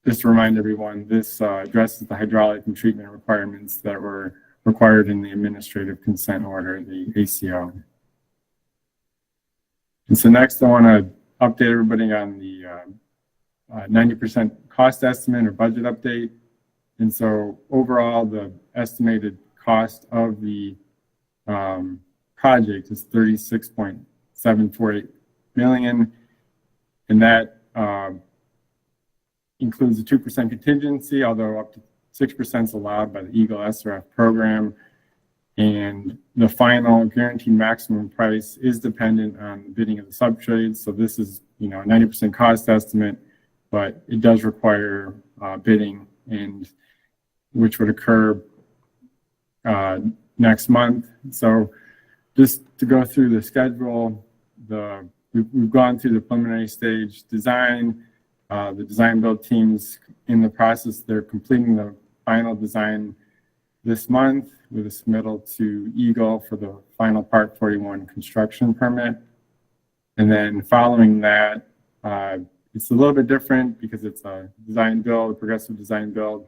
M: just to remind everyone, this addresses the hydraulic and treatment requirements that were required in the administrative consent order, the ACO. And so next, I want to update everybody on the 90% cost estimate or budget update. And so overall, the estimated cost of the project is $36.748 million. And that includes a 2% contingency, although up to 6% is allowed by the Eagle SRF program. And the final guaranteed maximum price is dependent on the bidding of the subtrades. So this is, a 90% cost estimate, but it does require bidding, and which would occur next month. So just to go through the schedule, we've gone through the preliminary stage design. The design build team's in the process. They're completing the final design this month with a submittal to Eagle for the final Part 41 construction permit. And then following that, it's a little bit different because it's a design build, progressive design build.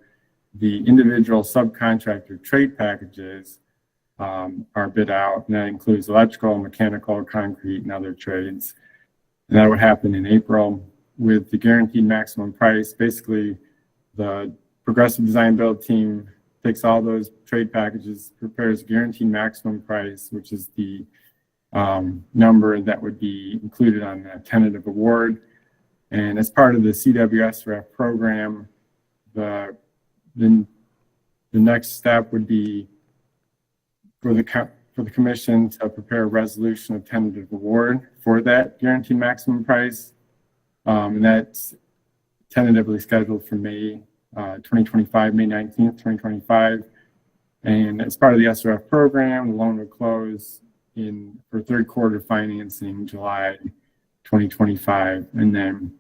M: The individual subcontractor trade packages are bid out, and that includes electrical, mechanical, concrete, and other trades. And that would happen in April with the guaranteed maximum price. Basically, the progressive design build team takes all those trade packages, prepares guaranteed maximum price, which is the number that would be included on the tentative award. And as part of the CWSRF program, the next step would be for the commission to prepare a resolution of tentative award for that guaranteed maximum price. And that's tentatively scheduled for May 2025, May 19th, 2025. And as part of the SRF program, the loan would close for 3rd quarter financing July 2025, and then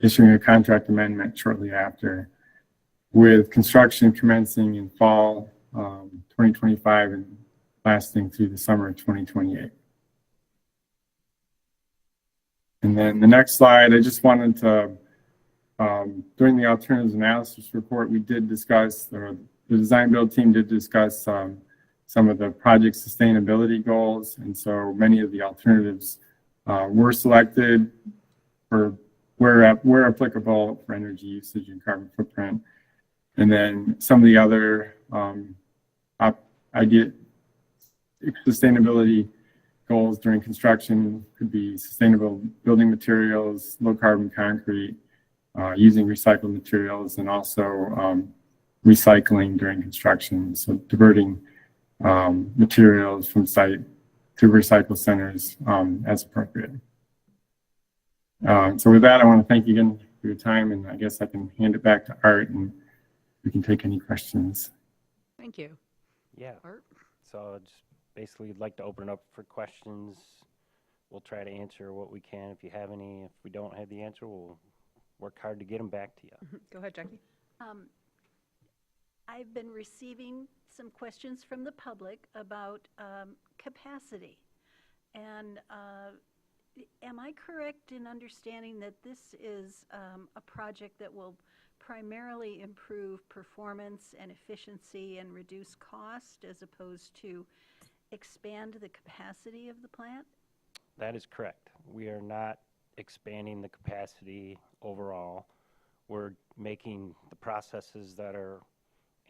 M: issuing a contract amendment shortly after, with construction commencing in fall 2025 and lasting through the summer of 2028. And then the next slide, I just wanted to, during the alternatives analysis report, we did discuss, or the design build team did discuss some of the project sustainability goals. And so many of the alternatives were selected for where applicable for energy usage and carbon footprint. And then some of the other sustainability goals during construction could be sustainable building materials, low carbon concrete, using recycled materials, and also recycling during construction. So diverting materials from site to recycle centers as appropriate. So with that, I want to thank you again for your time, and I guess I can hand it back to Art and we can take any questions.
A: Thank you.
L: Yeah.
A: Art?
L: So just basically like to open it up for questions. We'll try to answer what we can. If you have any, if we don't have the answer, we'll work hard to get them back to you.
A: Go ahead, Jackie.
E: I've been receiving some questions from the public about capacity. And am I correct in understanding that this is a project that will primarily improve performance and efficiency and reduce cost, as opposed to expand the capacity of the plant?
L: That is correct. We are not expanding the capacity overall. We're making the processes that are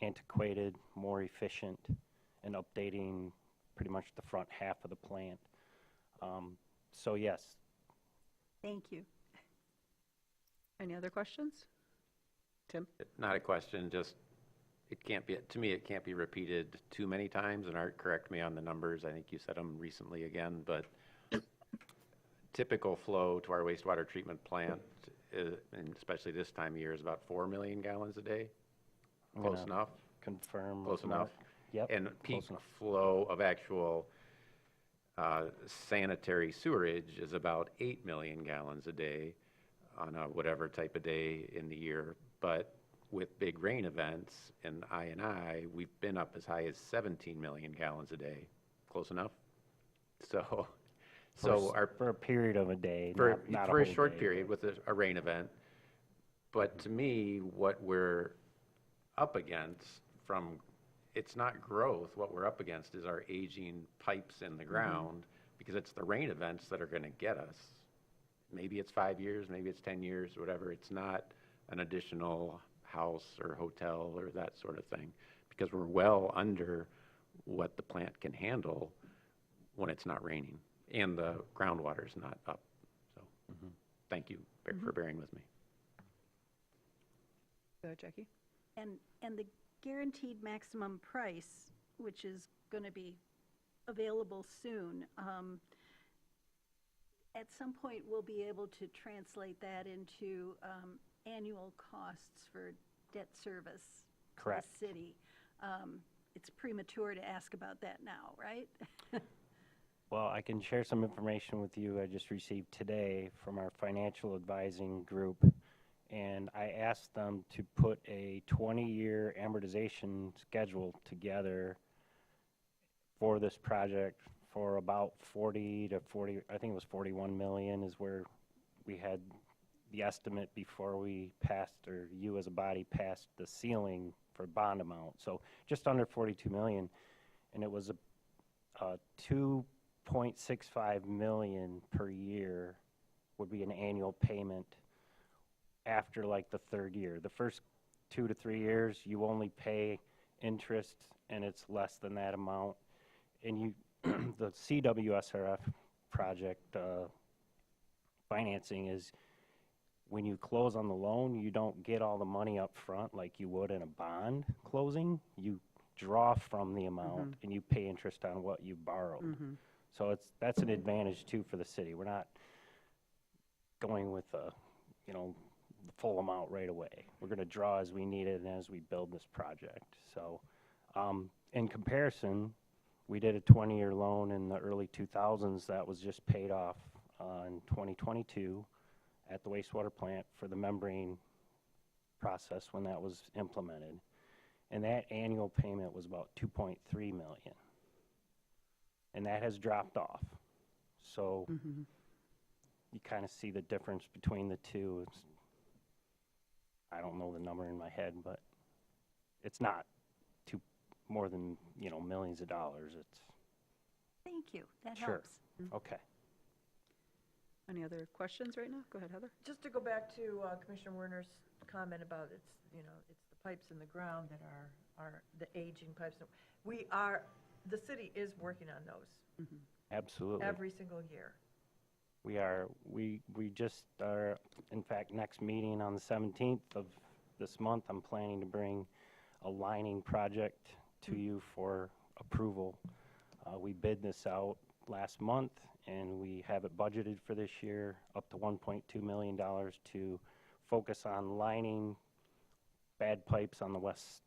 L: antiquated more efficient and updating pretty much the front half of the plant. So yes.
E: Thank you.
A: Any other questions? Tim?
D: Not a question, just it can't be, to me, it can't be repeated too many times, and Art, correct me on the numbers, I think you said them recently again, but typical flow to our wastewater treatment plant, and especially this time of year, is about 4 million gallons a day.
L: I'm
D: Close
L: gonna
D: enough?
L: Confirm.
D: Close
L: with
D: enough?
L: Mark. Yep.
D: And peak
L: close enough.
D: flow of actual sanitary sewerage is about 8 million gallons a day on a whatever type of day in the year. But with big rain events and I, we've been up as high as 17 million gallons a day. Close enough? So,
L: For a period of a day,
D: for
L: not
D: a
L: whole
D: short
L: day,
D: period with a rain event. But to me, what we're up against from, it's not growth, what we're up against is our aging pipes in the ground, because it's the rain events that are going to get us. Maybe it's 5 years, maybe it's 10 years, whatever. It's not an additional house or hotel or that sort of thing, because we're well under what the plant can handle when it's not raining and the groundwater's not up. So, thank you for bearing with me.
A: Go ahead, Jackie.
E: And the guaranteed maximum price, which is going to be available soon, at some point we'll be able to translate that into annual costs for debt service to
L: Correct.
E: the city. It's premature to ask about that now, right?
L: Well, I can share some information with you I just received today from our financial advising group. And I asked them to put a 20-year amortization schedule together for this project for about 40 to 40, I think it was 41 million is where we had the estimate before we passed, or you as a body passed the ceiling for bond amount. So just under 42 million. And it was a 2.65 million per year would be an annual payment after like the third year. The first 2 to 3 years, you only pay interest, and it's less than that amount. And you, the CWSRF project financing is when you close on the loan, you don't get all the money up front like you would in a bond closing. You draw from the amount and you pay interest on what you borrowed. So that's an advantage too for the city. We're not going with the full amount right away. We're going to draw as we need it and as we build this project. So in comparison, we did a 20-year loan in the early 2000s that was just paid off in 2022 at the wastewater plant for the membrane process when that was implemented. And that annual payment was about 2.3 million. And that has dropped off. So you kind of see the difference between the two. I don't know the number in my head, but it's not more than, millions of dollars. It's
E: Thank you, that
L: Sure.
E: helps.
L: okay.
A: Any other questions right now? Go ahead, Heather.
G: Just to go back to Commissioner Werner's comment about it's the pipes in the ground that are the aging pipes. The city is working on those
L: Absolutely.
G: every single year.
L: We are. We just are, in fact, next meeting on the 17th of this month, I'm planning to bring a lining project to you for approval. We bid this out last month, and we have it budgeted for this year up to $1.2 million to focus on lining bad pipes on the west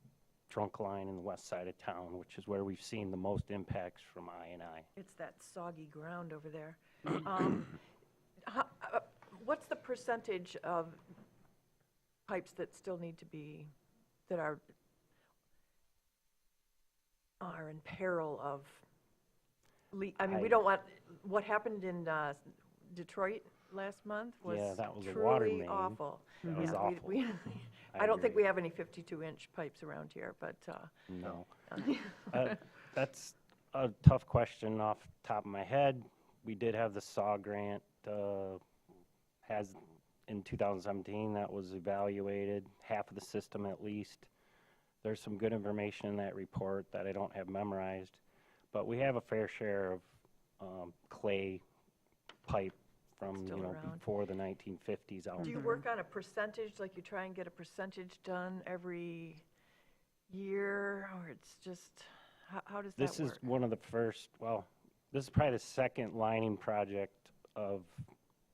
L: trunk line in the west side of town, which is where we've seen the most impacts from I&I.
G: It's that soggy ground over there. What's the percentage of pipes that still need to be, that are in peril of leak? I mean, we don't want, what happened in Detroit last month was
L: Yeah, that was a water
G: truly
L: main.
G: awful.
L: That was
G: Yeah,
L: awful.
G: I don't think
L: agree.
G: we have any 52-inch pipes around here, but
L: No. That's a tough question off the top of my head. We did have the SAW grant, in 2017, that was evaluated, half of the system at least. There's some good information in that report that I don't have memorized, but we have a fair share of clay pipe from,
G: Still around.
L: before the 1950s out
G: do you
L: there.
G: work on a percentage, like you try and get a percentage done every year, or it's just, how does that
L: This
G: work?
L: is one of the first, well, this is probably the second lining project of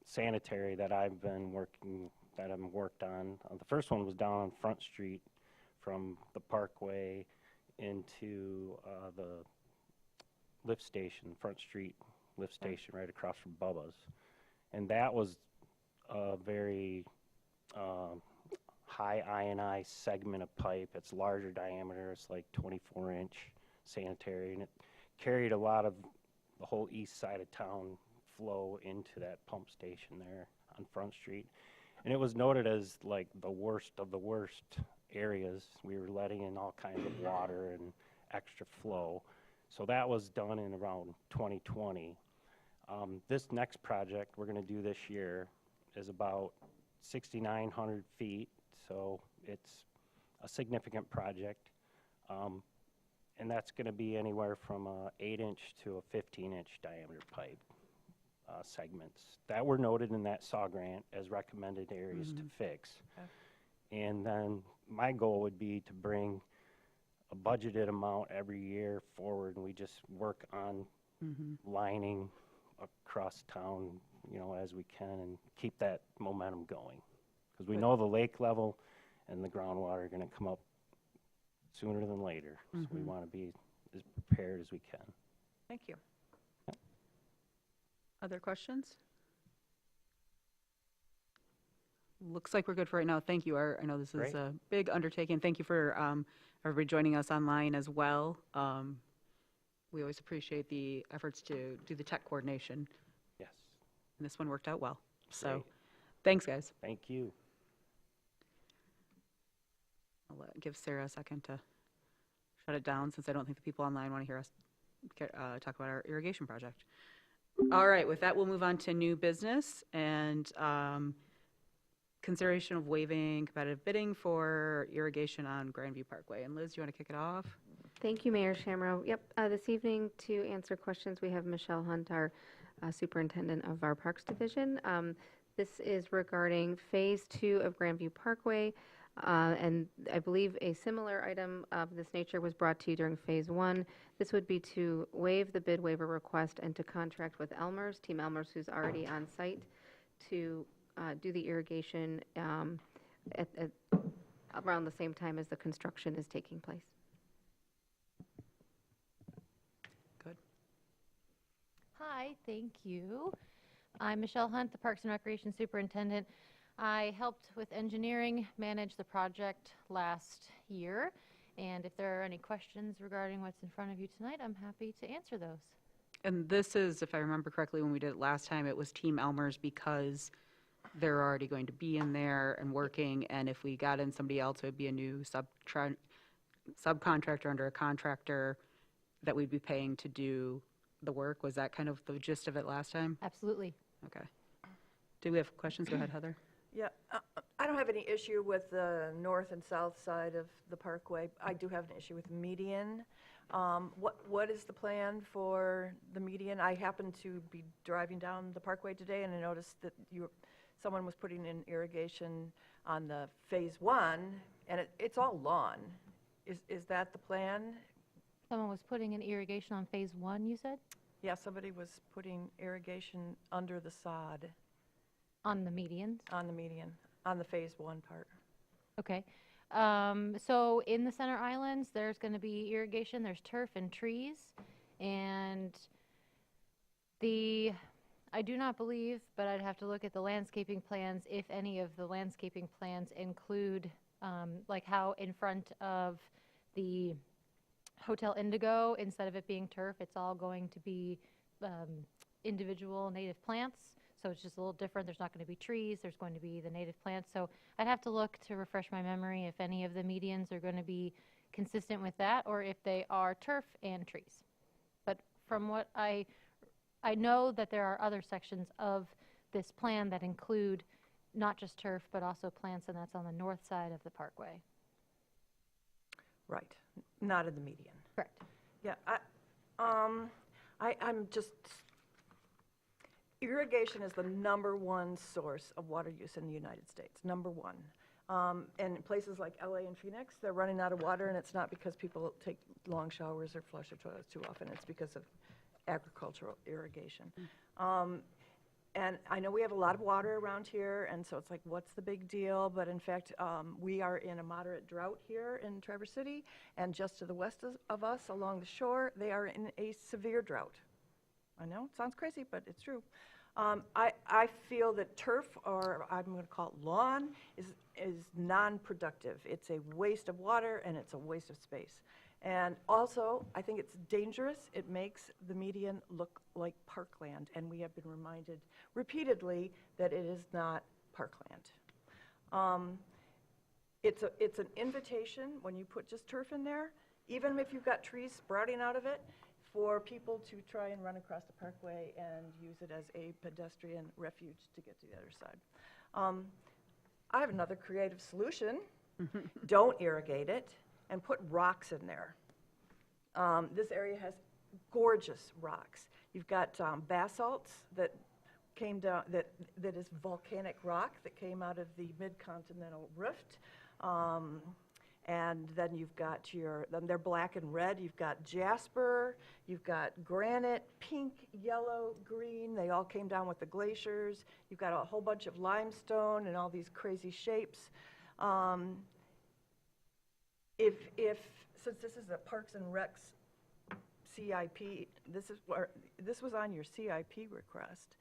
L: sanitary that I've worked on. The first one was down on Front Street from the Parkway into the lift station, Front Street lift station right across from Bubba's. And that was a very high INI segment of pipe. It's larger diameter. It's like 24-inch sanitary, and it carried a lot of the whole east side of town flow into that pump station there on Front Street. And it was noted as like the worst of the worst areas. We were letting in all kinds of water and extra flow. So that was done in around 2020. This next project we're going to do this year is about 6,900 feet, so it's a significant project. And that's going to be anywhere from a 8-inch to a 15-inch diameter pipe segments that were noted in that SAW grant as recommended areas to fix.
G: Okay.
L: And then my goal would be to bring a budgeted amount every year forward, and we just work on lining across town, you know, as we can, and keep that momentum going. Because we know the lake level and the groundwater are going to come up sooner than later. So we want to be as prepared as we can.
G: Thank you.
A: Other questions? Looks like we're good for right now. Thank you, Art. I know this is
L: Great.
A: a big undertaking. Thank you for everybody joining us online as well. We always appreciate the efforts to do the tech coordination,
L: Yes.
A: and this one worked out well. So,
L: Great.
A: thanks, guys.
L: Thank you.
A: I'll give Sarah a second to shut it down, since I don't think the people online want to hear us talk about our irrigation project. All right, with that, we'll move on to new business and consideration of waiving competitive bidding for irrigation on Grandview Parkway. And Liz, you want to kick it off?
F: Thank you, Mayor Shamrow. Yep, this evening to answer questions, we have Michelle Hunt, our superintendent of our Parks Division. This is regarding Phase 2 of Grandview Parkway, and I believe a similar item of this nature was brought to you during Phase 1. This would be to waive the bid waiver request and to contract with Elmer's, Team Elmer's, who's already on site, to do the irrigation at around the same time as the construction is taking place.
N: Hi, thank you. I'm Michelle Hunt, the Parks and Recreation Superintendent. I helped with engineering, manage the project last year, and if there are any questions regarding what's in front of you tonight, I'm happy to answer those.
A: And this is, if I remember correctly, when we did it last time, it was Team Elmer's because they're already going to be in there and working, and if we got in somebody else, it would be a new subcontractor under a contractor that we'd be paying to do the work. Was that kind of the gist of it last time?
N: Absolutely.
A: Okay. Do we have questions? Go ahead, Heather.
G: Yeah, I don't have any issue with the north and south side of the parkway. I do have an issue with the median. What is the plan for the median? I happened to be driving down the parkway today, and I noticed that someone was putting in irrigation on the Phase 1, and it's all lawn. Is that the plan?
N: Someone was putting in irrigation on Phase 1, you said?
G: Yeah, somebody was putting irrigation under the sod.
N: On the medians?
G: On the median, on the Phase 1 part.
N: Okay. So in the center islands, there's going to be irrigation. There's turf and trees. And I do not believe, but I'd have to look at the landscaping plans, if any of the landscaping plans include, like how in front of the Hotel Indigo, instead of it being turf, it's all going to be individual native plants. So it's just a little different. There's not going to be trees. There's going to be the native plants. So I'd have to look to refresh my memory if any of the medians are going to be consistent with that, or if they are turf and trees. But from what I know that there are other sections of this plan that include not just turf, but also plants, and that's on the north side of the parkway.
G: Right, not in the median.
N: Correct.
G: Yeah, I'm just, irrigation is the #1 source of water use in the United States, #1. And in places like LA and Phoenix, they're running out of water, and it's not because people take long showers or flush their toilets too often. It's because of agricultural irrigation. And I know we have a lot of water around here, and so it's like, what's the big deal? But in fact, we are in a moderate drought here in Traverse City, and just to the west of us along the shore, they are in a severe drought. I know, it sounds crazy, but it's true. I feel that turf, or I'm going to call it lawn, is non-productive. It's a waste of water, and it's a waste of space. And also, I think it's dangerous. It makes the median look like parkland, and we have been reminded repeatedly that it is not parkland. It's an invitation when you put just turf in there, even if you've got trees sprouting out of it, for people to try and run across the parkway and use it as a pedestrian refuge to get to the other side. I have another creative solution. Don't irrigate it and put rocks in there. This area has gorgeous rocks. You've got basalts that came down, that is volcanic rock that came out of the mid-continental rift. And then you've got they're black and red. You've got jasper, you've got granite, pink, yellow, green. They all came down with the glaciers. You've got a whole bunch of limestone and all these crazy shapes. Since this is a Parks and Recs CIP, this was on your CIP request.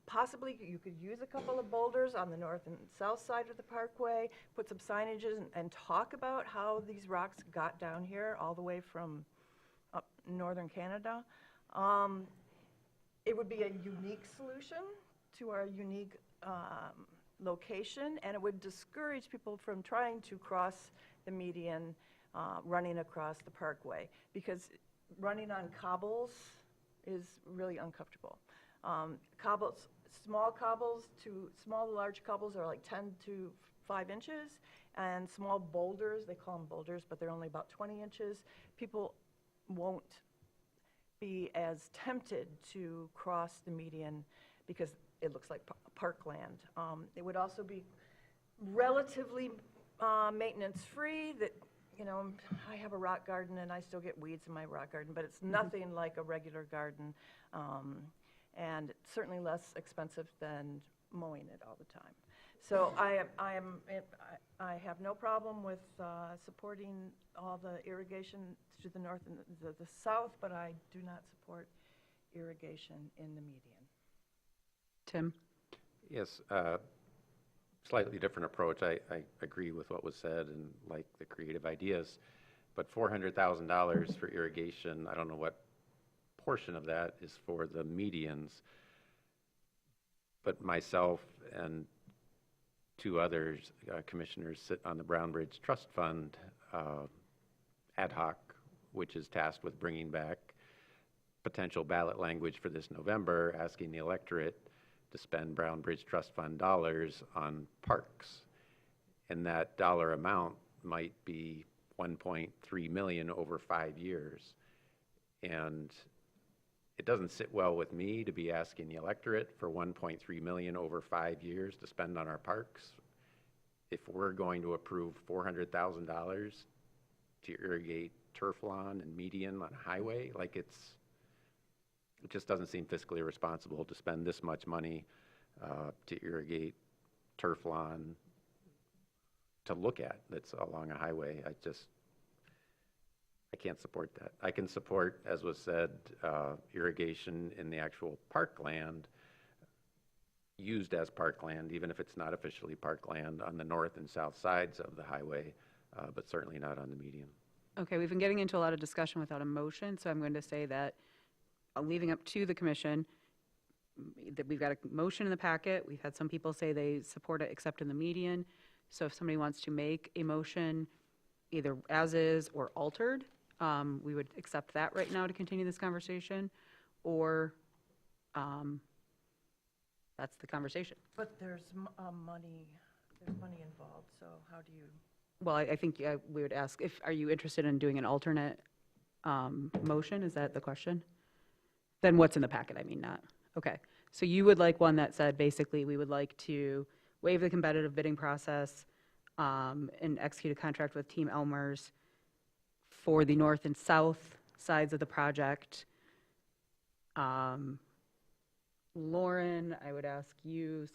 G: Possibly you could use a couple of boulders on the north and south side of the parkway, put some signages and talk about how these rocks got down here all the way from up northern Canada. It would be a unique solution to our unique location, and it would discourage people from trying to cross the median running across the parkway, because running on cobbles is really uncomfortable. Small to large cobbles are like 10 to 5 inches, and small boulders, they call them boulders, but they're only about 20 inches. People won't be as tempted to cross the median because it looks like parkland. It would also be relatively maintenance-free. That, you know, I have a rock garden and I still get weeds in my rock garden, but it's nothing like a regular garden. And it's certainly less expensive than mowing it all the time. So I have no problem with supporting all the irrigation to the north and the south, but I do not support irrigation in the median.
A: Tim?
D: Yes, slightly different approach. I agree with what was said and like the creative ideas, but $400,000 for irrigation, I don't know what portion of that is for the medians, but myself and two others, commissioners, sit on the Brown Bridge Trust Fund ad hoc, which is tasked with bringing back potential ballot language for this November, asking the electorate to spend Brown Bridge Trust Fund dollars on parks. And that dollar amount might be 1.3 million over 5 years. And it doesn't sit well with me to be asking the electorate for 1.3 million over 5 years to spend on our parks. If we're going to approve $400,000 to irrigate turf lawn and median on a highway, like it just doesn't seem fiscally responsible to spend this much money to irrigate turf lawn to look at that's along a highway. I can't support that. I can support, as was said, irrigation in the actual parkland, used as parkland, even if it's not officially parkland on the north and south sides of the highway, but certainly not on the median.
A: Okay, we've been getting into a lot of discussion without a motion, so I'm going to say that leaving up to the commission, that we've got a motion in the packet. We've had some people say they support it except in the median. So if somebody wants to make a motion either as is or altered, we would accept that right now to continue this conversation, or that's the conversation.
G: But there's money involved, so how do you?
A: Well, I think we would ask, are you interested in doing an alternate motion? Is that the question? Then what's in the packet, I mean, not. Okay, so you would like one that said, basically, we would like to waive the competitive bidding process, and execute a contract with Team Elmer's for the north and south sides of the project. Lauren, I would ask you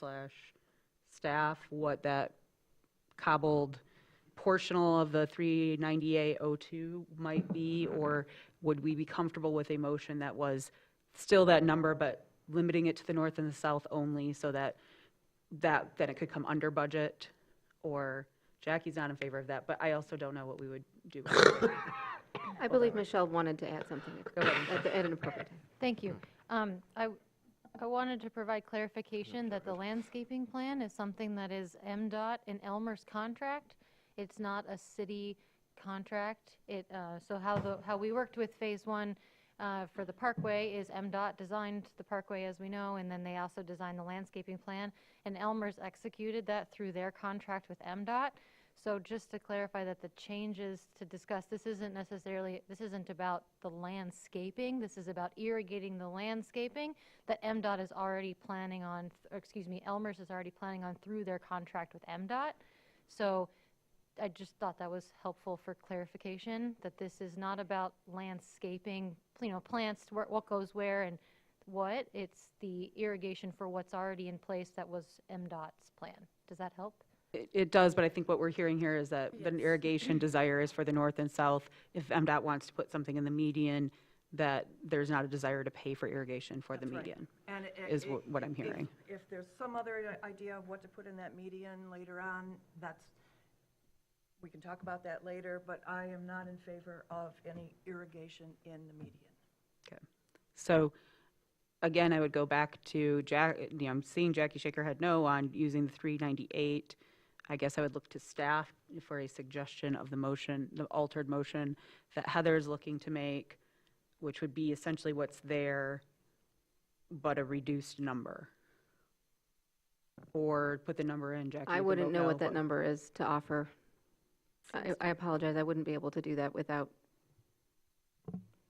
A: / staff what that cobbled portional of the 39802 might be, or would we be comfortable with a motion that was still that number, but limiting it to the north and the south only, so that then it could come under budget? Or Jackie's not in favor of that, but I also don't know what we would do.
F: I believe Michelle wanted to add something at an appropriate time.
N: Thank you. I wanted to provide clarification that the landscaping plan is something that is MDOT and Elmer's contract. It's not a city contract. So how we worked with Phase 1 for the parkway is MDOT designed the parkway, as we know, and then they also designed the landscaping plan, and Elmer's executed that through their contract with MDOT. So just to clarify that the changes to discuss, this isn't about the landscaping, this is about irrigating the landscaping that MDOT is already planning on, Elmer's is already planning on through their contract with MDOT. So I just thought that was helpful for clarification, that this is not about landscaping, plants, what goes where and what. It's the irrigation for what's already in place that was MDOT's plan. Does that help?
A: It does, but I think what we're hearing here is that the irrigation desire is for the north and south. If MDOT wants to put something in the median, that there's not a desire to pay for irrigation for the median,
G: And
A: is what I'm hearing.
G: If there's some other idea of what to put in that median later on, we can talk about that later, but I am not in favor of any irrigation in the median.
A: Okay. So, again, I would go back to I'm seeing Jackie shake her head no on using the 398. I guess I would look to staff for a suggestion of the motion, the altered motion that Heather is looking to make, which would be essentially what's there, but a reduced number. Or put the number in, Jackie.
F: I wouldn't know what that number is to offer. I apologize, I wouldn't be able to do that without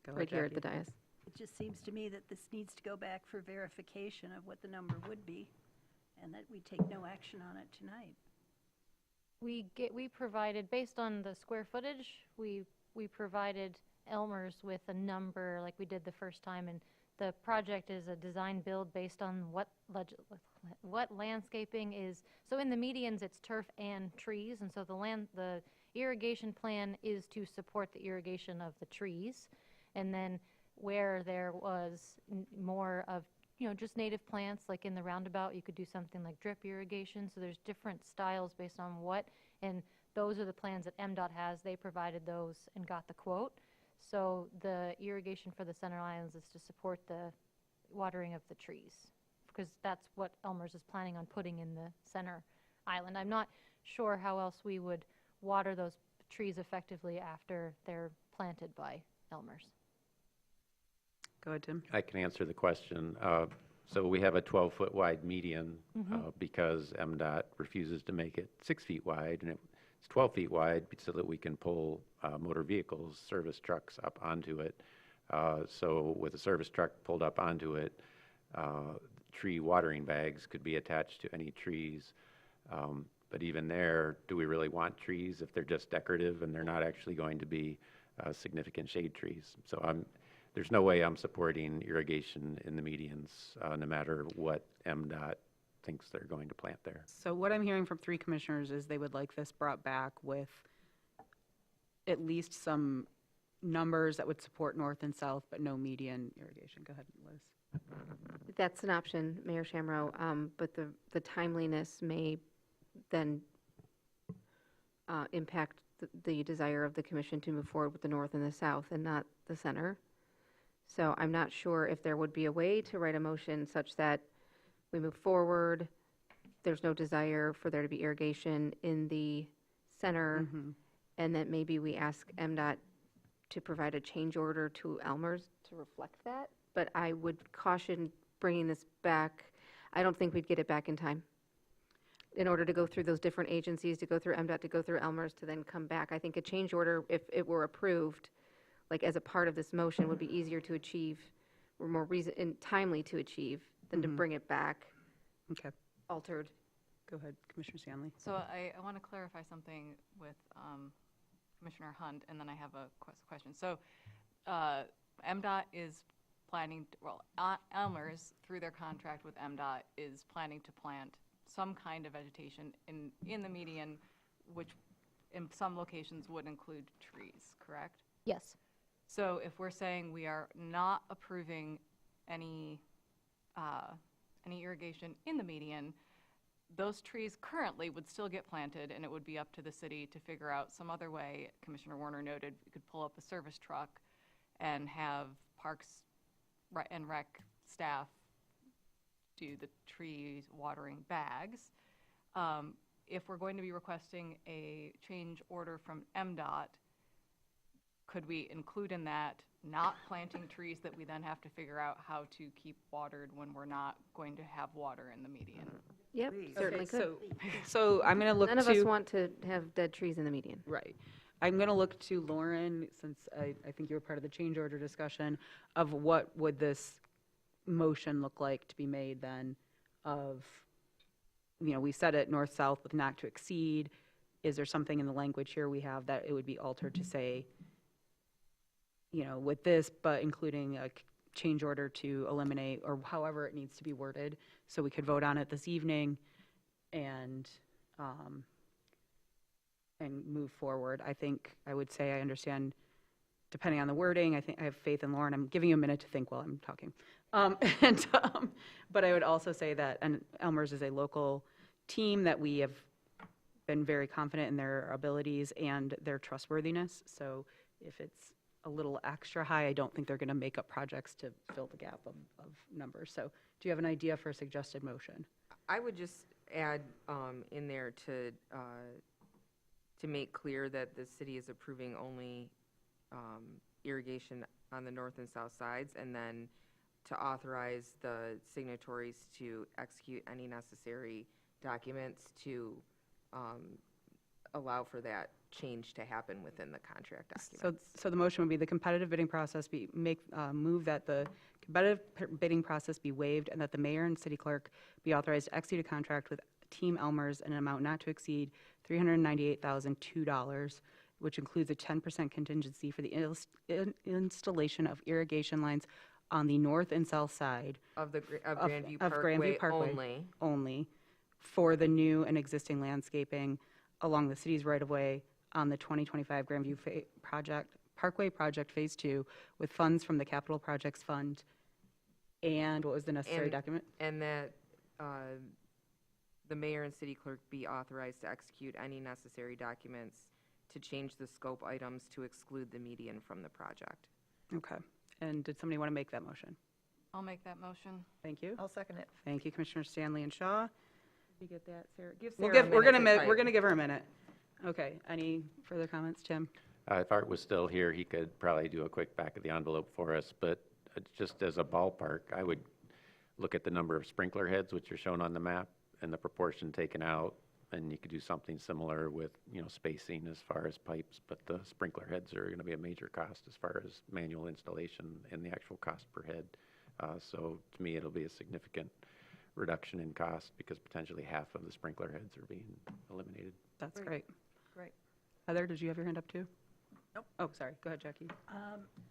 F: right here at the dais.
E: It just seems to me that this needs to go back for verification of what the number would be, and that we take no action on it tonight.
N: We provided, based on the square footage, we provided Elmer's with a number like we did the first time, and the project is a design build based on what landscaping is. So in the medians, it's turf and trees, and so the irrigation plan is to support the irrigation of the trees. And then where there was more of, just native plants, like in the roundabout, you could do something like drip irrigation. So there's different styles based on what, and those are the plans that MDOT has. They provided those and got the quote. So the irrigation for the center islands is to support the watering of the trees, because that's what Elmer's is planning on putting in the center island. I'm not sure how else we would water those trees effectively after they're planted by Elmer's.
A: Go ahead, Tim.
D: I can answer the question. So we have a 12-foot wide median because MDOT refuses to make it 6 feet wide, and it's 12 feet wide so that we can pull motor vehicles, service trucks up onto it. So with a service truck pulled up onto it, tree watering bags could be attached to any trees. But even there, do we really want trees if they're just decorative and they're not actually going to be significant shade trees? So there's no way I'm supporting irrigation in the medians, no matter what MDOT thinks they're going to plant there.
A: So what I'm hearing from 3 commissioners is they would like this brought back with at least some numbers that would support north and south, but no median irrigation. Go ahead, Liz.
F: That's an option, Mayor Shamro, but the timeliness may then impact the desire of the commission to move forward with the north and the south and not the center. So I'm not sure if there would be a way to write a motion such that we move forward, there's no desire for there to be irrigation in the center, and that maybe we ask MDOT to provide a change order to Elmer's to reflect that. But I would caution bringing this back. I don't think we'd get it back in time. In order to go through those different agencies, to go through MDOT, to go through Elmer's, to then come back. I think a change order, if it were approved, like as a part of this motion, would be easier to achieve, or more timely to achieve, than to bring it back
A: Okay.
F: altered
A: Go ahead, Commissioner Stanley.
H: So I want to clarify something with Commissioner Hunt, and then I have a question. So MDOT is planning, Elmer's, through their contract with MDOT, is planning to plant some kind of vegetation in the median, which in some locations would include trees, correct?
N: Yes.
H: So if we're saying we are not approving any irrigation in the median, those trees currently would still get planted, and it would be up to the city to figure out some other way. Commissioner Warner noted we could pull up a service truck and have Parks and Rec staff do the tree watering bags. If we're going to be requesting a change order from MDOT, could we include in that not planting trees that we then have to figure out how to keep watered when we're not going to have water in the median?
F: Yep, certainly could.
A: So I'm going to look to.
F: None of us want to have dead trees in the median.
A: Right. I'm going to look to Lauren, since I think you were part of the change order discussion, of what would this motion look like to be made then of, we said it north-south with not to exceed. Is there something in the language here we have that it would be altered to say, with this, but including a change order to eliminate, or however it needs to be worded, so we could vote on it this evening and move forward. I think I would say I understand, depending on the wording, I think I have faith in Lauren. I'm giving you a minute to think while I'm talking. But I would also say that, and Elmer's is a local team that we have been very confident in their abilities and their trustworthiness. So if it's a little extra high, I don't think they're going to make up projects to fill the gap of numbers. So do you have an idea for a suggested motion?
C: I would just add in there to make clear that the city is approving only irrigation on the north and south sides, and then to authorize the signatories to execute any necessary documents to allow for that change to happen within the contract documents.
A: So the motion would be the competitive bidding process move that the competitive bidding process be waived and that the mayor and city clerk be authorized to execute a contract with Team Elmer's in an amount not to exceed $398,002, which includes a 10% contingency for the installation of irrigation lines on the north and south side
C: of Grandview
A: of Grandview Parkway only for the new and existing landscaping along the city's right-of-way on the 2025 Grandview Parkway Project Phase 2 with funds from the Capital Projects Fund. And what was the necessary document?
C: And that the mayor and city clerk be authorized to execute any necessary documents to change the scope items to exclude the median from the project.
A: Okay. And did somebody want to make that motion?
H: I'll make that motion.
A: Thank you.
G: I'll second it.
A: Thank you, Commissioner Stanley and Shaw. Did you get that, Sarah?
C: We're gonna
A: give her a minute. Okay. Any further comments, Tim?
D: If Art was still here, he could probably do a quick back of the envelope for us, but just as a ballpark, I would look at the number of sprinkler heads, which are shown on the map, and the proportion taken out, and you could do something similar with, spacing as far as pipes, but the sprinkler heads are going to be a major cost as far as manual installation and the actual cost per head. So to me, it'll be a significant reduction in cost because potentially half of the sprinkler heads are being eliminated.
A: That's great.
G: Great.
A: Heather, did you have your hand up too?
G: Nope.
A: Oh, sorry. Go ahead, Jackie.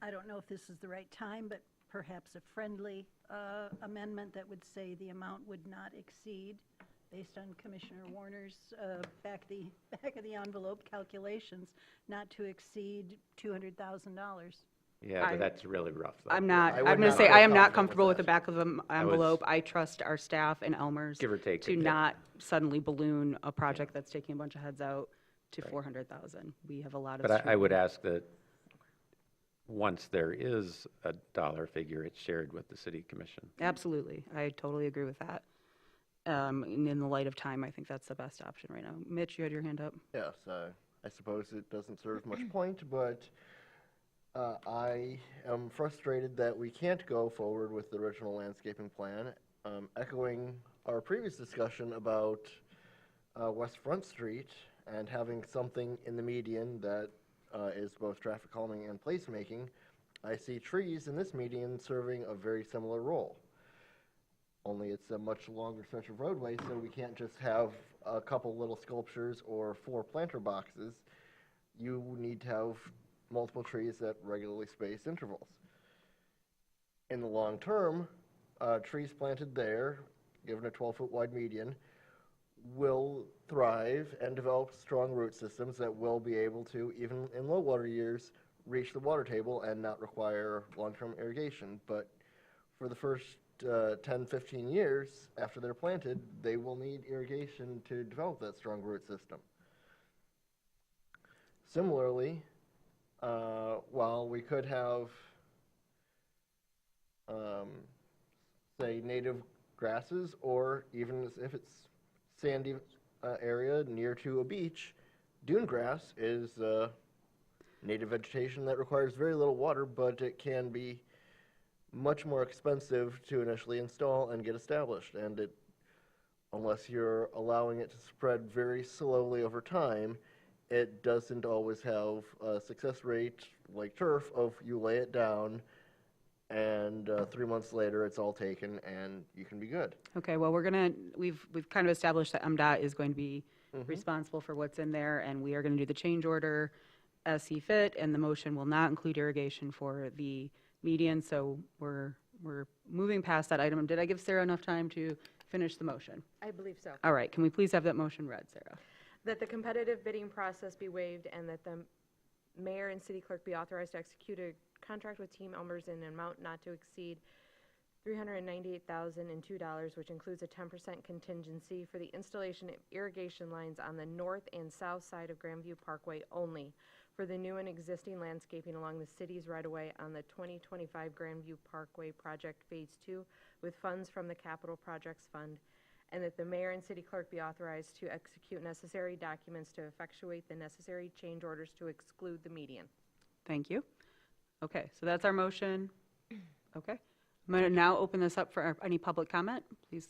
E: I don't know if this is the right time, but perhaps a friendly amendment that would say the amount would not exceed, based on Commissioner Warner's back of the envelope calculations, not to exceed $200,000.
D: Yeah, but that's really rough. Though.
A: I'm not,
I: I
A: I'm
I: would
A: going to
I: not
A: say,
I: feel
A: I am not
I: comfortable
A: comfortable
I: with
A: with the back of the envelope. I trust our staff and Elmer's
D: Give or take.
A: to not suddenly balloon a project that's taking a bunch of heads out to 400,000. We have a lot of.
D: But I would ask that once there is a dollar figure, it's shared with the city commission.
A: Absolutely. I totally agree with that. And in the light of time, I think that's the best option right now. Mitch, you had your hand up.
I: Yes, I suppose it doesn't serve much point, but I am frustrated that we can't go forward with the original landscaping plan, echoing our previous discussion about West Front Street and having something in the median that is both traffic calming and placemaking. I see trees in this median serving a very similar role. only it's a much longer stretch of roadway, so we can't just have a couple little sculptures or 4 planter boxes. You need to have multiple trees at regularly spaced intervals. In the long term, trees planted there, given a 12-foot wide median, will thrive and develop strong root systems that will be able to, even in low water years, reach the water table and not require long-term irrigation. But for the first 10, 15 years after they're planted, they will need irrigation to develop that strong root system. Similarly, while we could have, say, native grasses, or even if it's sandy area near to a beach, dune grass is native vegetation that requires very little water, but it can be much more expensive to initially install and get established. And it, unless you're allowing it to spread very slowly over time, it doesn't always have a success rate like turf of you lay it down and 3 months later it's all taken and you can be good.
A: Okay, well, we've kind of established that MDOT is going to be responsible for what's in there, and we are going to do the change order as see fit, and the motion will not include irrigation for the median, so we're moving past that item. Did I give Sarah enough time to finish the motion?
B: I believe so.
A: All right, can we please have that motion read, Sarah?
B: That the competitive bidding process be waived and that the mayor and city clerk be authorized to execute a contract with Team Elmers in an amount not to exceed $398,002, which includes a 10% contingency for the installation of irrigation lines on the north and south side of Grandview Parkway only for the new and existing landscaping along the city's right-of-way on the 2025 Grandview Parkway Project Phase 2 with funds from the Capital Projects Fund, and that the mayor and city clerk be authorized to execute necessary documents to effectuate the necessary change orders to exclude the median.
A: Thank you. Okay, so that's our motion. Okay. I'm going to now open this up for any public comment, please.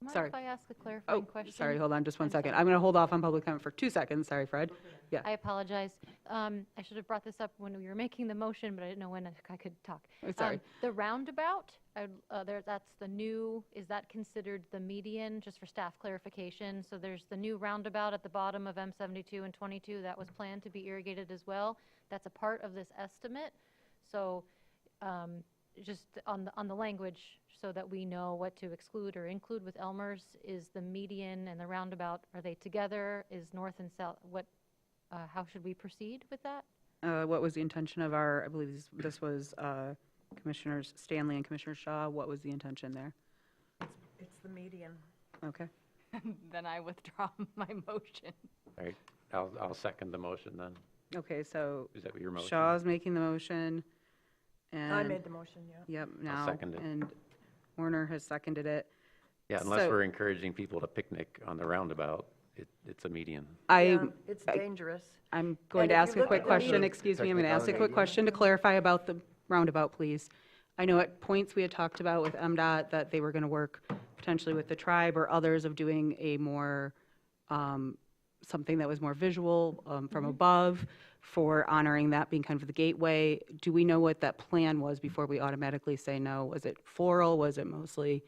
N: Mind
A: Sorry.
N: if I ask a clarifying
A: Oh,
N: question?
A: sorry, hold on just one
N: I'm
A: second.
N: sorry.
A: I'm going to hold off on public comment for 2 seconds. Sorry, Fred. Yeah.
N: I apologize. I should have brought this up when we were making the motion, but I didn't know when I could talk.
A: Oh, sorry.
N: The roundabout, that's the new, is that considered the median, just for staff clarification? So there's the new roundabout at the bottom of M72 and 22 that was planned to be irrigated as well. That's a part of this estimate. So just on the language, so that we know what to exclude or include with Elmer's, is the median and the roundabout, are they together? Is north and south, how should we proceed with that?
A: What was the intention of I believe this was Commissioners Stanley and Commissioner Shaw. What was the intention there?
G: It's the median.
A: Okay.
H: Then I withdraw my motion.
D: All right, I'll second the motion then.
A: Okay, so
D: Is that what your motion?
A: Shaw's making the motion. And
G: I made the motion, yeah.
A: Yep, now.
D: second it.
A: And Warner has seconded it.
D: Yeah, unless
A: So-
D: we're encouraging people to picnic on the roundabout, it's a median.
G: Yeah, it's dangerous.
A: I'm going
G: And
A: to
G: if you
A: ask a
G: look
A: quick
G: at the
A: question,
G: median-
A: excuse me, I'm going to ask a quick
I: Technicality.
A: question to clarify about the roundabout, please. I know at points we had talked about with MDOT that they were going to work potentially with the tribe or others of doing a more, something that was more visual from above for honoring that being kind of the gateway. Do we know what that plan was before we automatically say no? Was it floral? Was it mostly,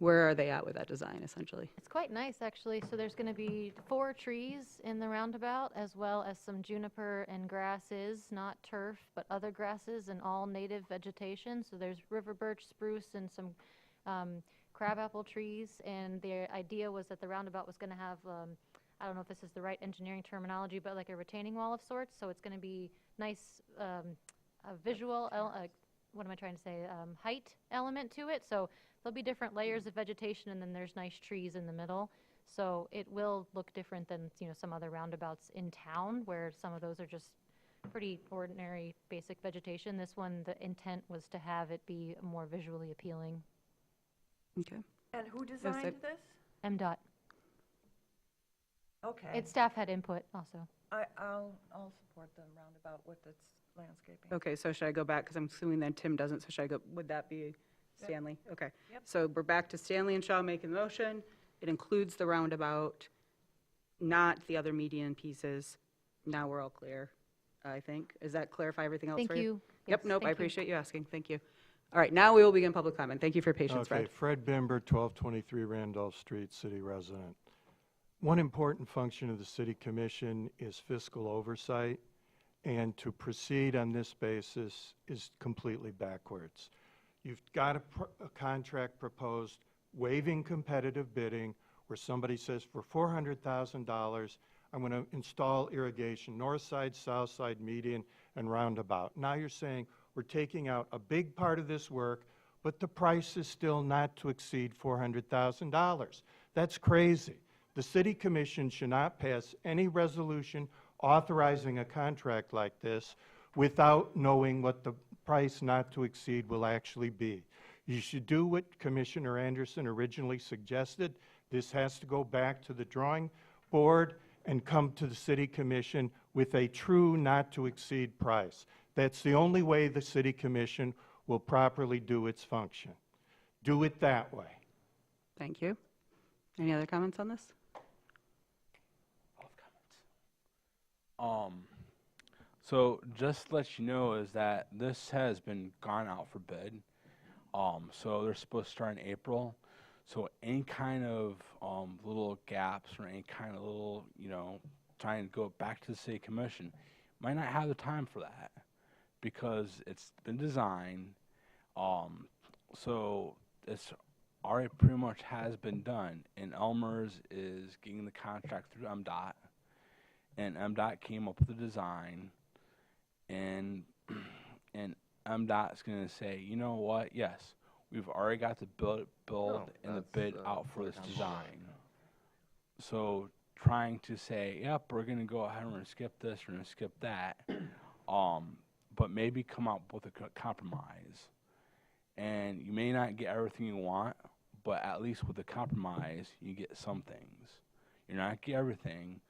A: where are they at with that design essentially?
N: It's quite nice, actually. So there's going to be 4 trees in the roundabout, as well as some juniper and grasses, not turf, but other grasses and all native vegetation. So there's river birch, spruce, and some crabapple trees. And the idea was that the roundabout was going to have, I don't know if this is the right engineering terminology, but like a retaining wall of sorts. So it's going to be nice, a visual, what am I trying to say, height element to it. So there'll be different layers of vegetation, and then there's nice trees in the middle. So it will look different than, some other roundabouts in town, where some of those are just pretty ordinary, basic vegetation. This one, the intent was to have it be more visually appealing.
A: Okay.
G: And who designed this?
N: MDOT.
G: Okay.
N: Its staff had input also.
G: I'll support the roundabout with its landscaping.
A: Okay, so should I go back, because I'm assuming then Tim doesn't, so should I go, would that be Stanley? Okay. So we're back to Stanley and Shaw making the motion. It includes the roundabout, not the other median pieces. Now we're all clear, I think. Does that clarify everything else for
N: Thank
A: you?
N: you.
A: Yep,
N: Yes,
A: nope, I
N: thank you.
A: appreciate you asking, thank you. All right, now we will begin public comment. Thank you for your patience,
O: Okay,
A: Fred.
O: Fred Bimber, 1223 Randolph Street, city resident. One important function of the city commission is fiscal oversight, and to proceed on this basis is completely backwards. You've got a contract proposed waiving competitive bidding where somebody says for $400,000, I'm going to install irrigation, north side, south side, median, and roundabout. Now you're saying we're taking out a big part of this work, but the price is still not to exceed $400,000. That's crazy. The city commission should not pass any resolution authorizing a contract like this without knowing what the price not to exceed will actually be. You should do what Commissioner Anderson originally suggested. This has to go back to the drawing board and come to the city commission with a true not to exceed price. That's the only way the city commission will properly do its function. Do it that way.
A: Thank you. Any other comments on this?
K: So just to let you know is that this has been gone out for bid. So they're supposed to start in April. So any kind of little gaps or any kind of little, trying to go back to the city commission, might not have the time for that because it's been designed. So it's already pretty much has been done. And Elmer's is getting the contract through MDOT. And MDOT came up with the design, and MDOT's going to say, you know what? Yes, we've already got the build and the bid out for this design. So trying to say, yep, we're going to go ahead and we're going to skip this, we're going to skip that, but maybe come up with a compromise. And you may not get everything you want, but at least with a compromise, you get some things. You're not going to get everything.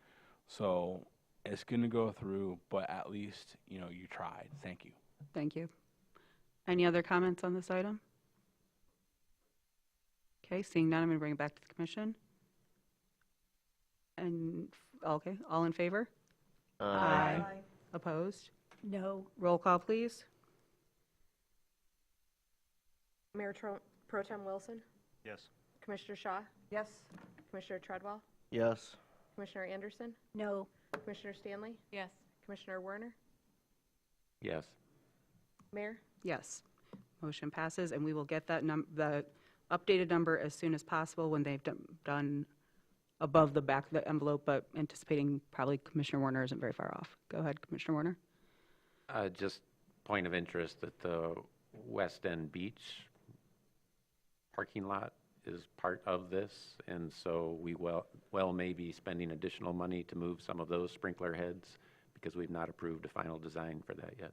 K: So it's going to go through, but at least, you tried. Thank you.
A: Thank you. Any other comments on this item? Okay, seeing none, I'm going to bring it back to the commission. And, okay, all in favor? Aye. Opposed?
E: No.
A: Roll call, please.
B: Mayor Pro Tem Wilson?
L: Yes.
B: Commissioner Shaw?
G: Yes.
B: Commissioner Treadwell?
I: Yes.
B: Commissioner Anderson?
E: No.
B: Commissioner Stanley?
H: Yes.
B: Commissioner Werner?
D: Yes.
B: Mayor?
A: Yes. Motion passes, and we will get that the updated number as soon as possible when they've done above the back of the envelope, but anticipating probably Commissioner Warner isn't very far off. Go ahead, Commissioner Warner.
D: Just point of interest that the West End Beach parking lot is part of this, and so we well may be spending additional money to move some of those sprinkler heads because we've not approved a final design for that yet.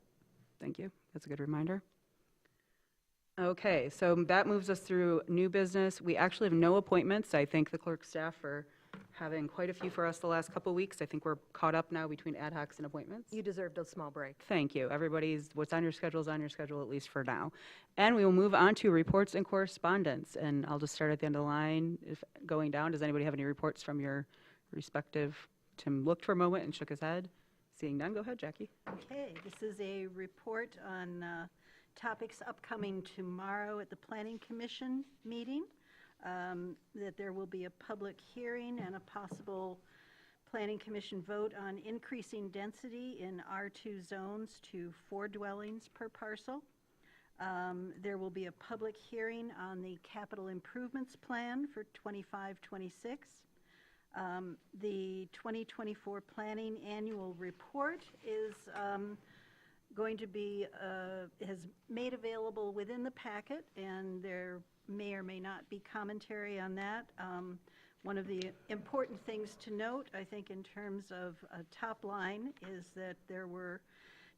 A: Thank you. That's a good reminder. Okay, so that moves us through new business. We actually have no appointments. I thank the clerk staff for having quite a few for us the last couple of weeks. I think we're caught up now between ad hocs and appointments.
B: You deserved a small break.
A: Thank you. Everybody's, what's on your schedule is on your schedule, at least for now. And we will move on to reports and correspondence. And I'll just start at the end of the line, if going down. Does anybody have any reports from your respective? Tim looked for a moment and shook his head. Seeing none, go ahead, Jackie.
E: Okay, this is a report on topics upcoming tomorrow at the Planning Commission meeting. That there will be a public hearing and a possible Planning Commission vote on increasing density in R2 zones to 4 dwellings per parcel. There will be a public hearing on the capital improvements plan for 25-26. The 2024 planning annual report is going to be, has made available within the packet, and there may or may not be commentary on that. One of the important things to note, I think, in terms of a top line, is that there were,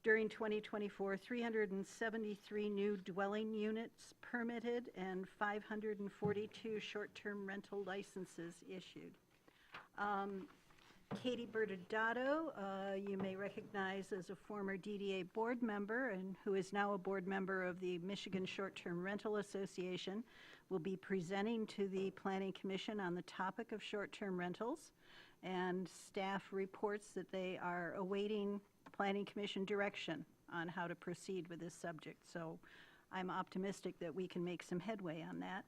E: during 2024, 373 new dwelling units permitted and 542 short-term rental licenses issued. Katie Bertodato, you may recognize as a former DDA board member and who is now a board member of the Michigan Short-Term Rental Association, will be presenting to the Planning Commission on the topic of short-term rentals. And staff reports that they are awaiting Planning Commission direction on how to proceed with this subject. So I'm optimistic that we can make some headway on that.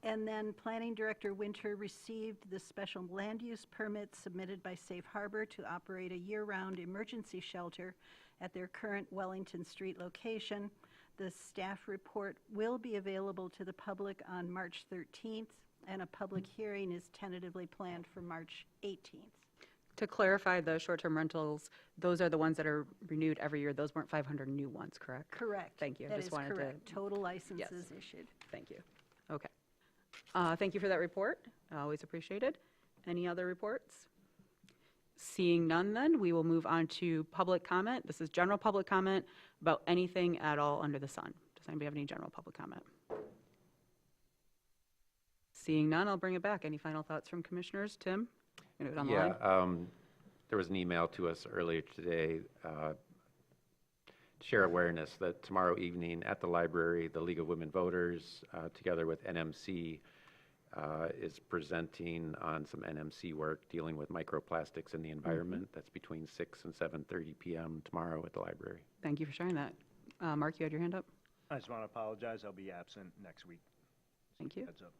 E: And then Planning Director Winter received the special land use permit submitted by Safe Harbor to operate a year-round emergency shelter at their current Wellington Street location. The staff report will be available to the public on March 13th, and a public hearing is tentatively planned for March 18th.
A: To clarify, the short-term rentals, those are the ones that are renewed every year. Those weren't 500 new ones, correct?
E: Correct.
A: Thank you.
E: That
A: Just
E: is
A: wanted to-
E: correct. Total licenses issued.
A: Thank you. Okay. Thank you for that report. Always appreciated. Any other reports? Seeing none, then, we will move on to public comment. This is general public comment about anything at all under the sun. Does anybody have any general public comment? Seeing none, I'll bring it back. Any final thoughts from commissioners? Tim? You know it online?
D: Yeah, there was an email to us earlier today to share awareness that tomorrow evening at the library, the League of Women Voters, together with NMC, is presenting on some NMC work dealing with microplastics in the environment. That's between 6 and 7:30 p.m. tomorrow at the library.
A: Thank you for sharing that. Mark, you had your hand up?
P: I just want to apologize. I'll be absent next week.
A: Thank you.
P: Heads up.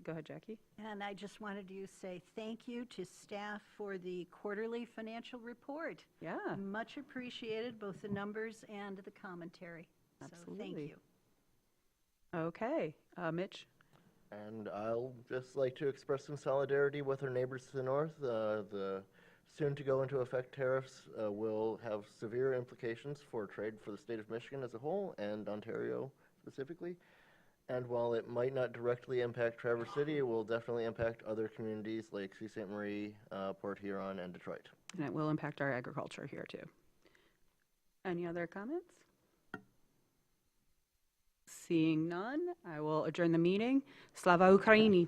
A: Go ahead, Jackie.
E: And I just wanted to say thank you to staff for the quarterly financial report.
A: Yeah.
E: Much appreciated, both the numbers and the commentary. So thank
A: Absolutely.
E: you.
A: Okay. Mitch?
I: And I'll just like to express some solidarity with our neighbors to the north. The soon-to-go into effect tariffs will have severe implications for trade for the state of Michigan as a whole and Ontario specifically. And while it might not directly impact Traverse City, it will definitely impact other communities like Sault Ste. Marie, Port Huron, and Detroit.
A: And it will impact our agriculture here, too. Any other comments? Seeing none, I will adjourn the meeting. Slava Ukraini!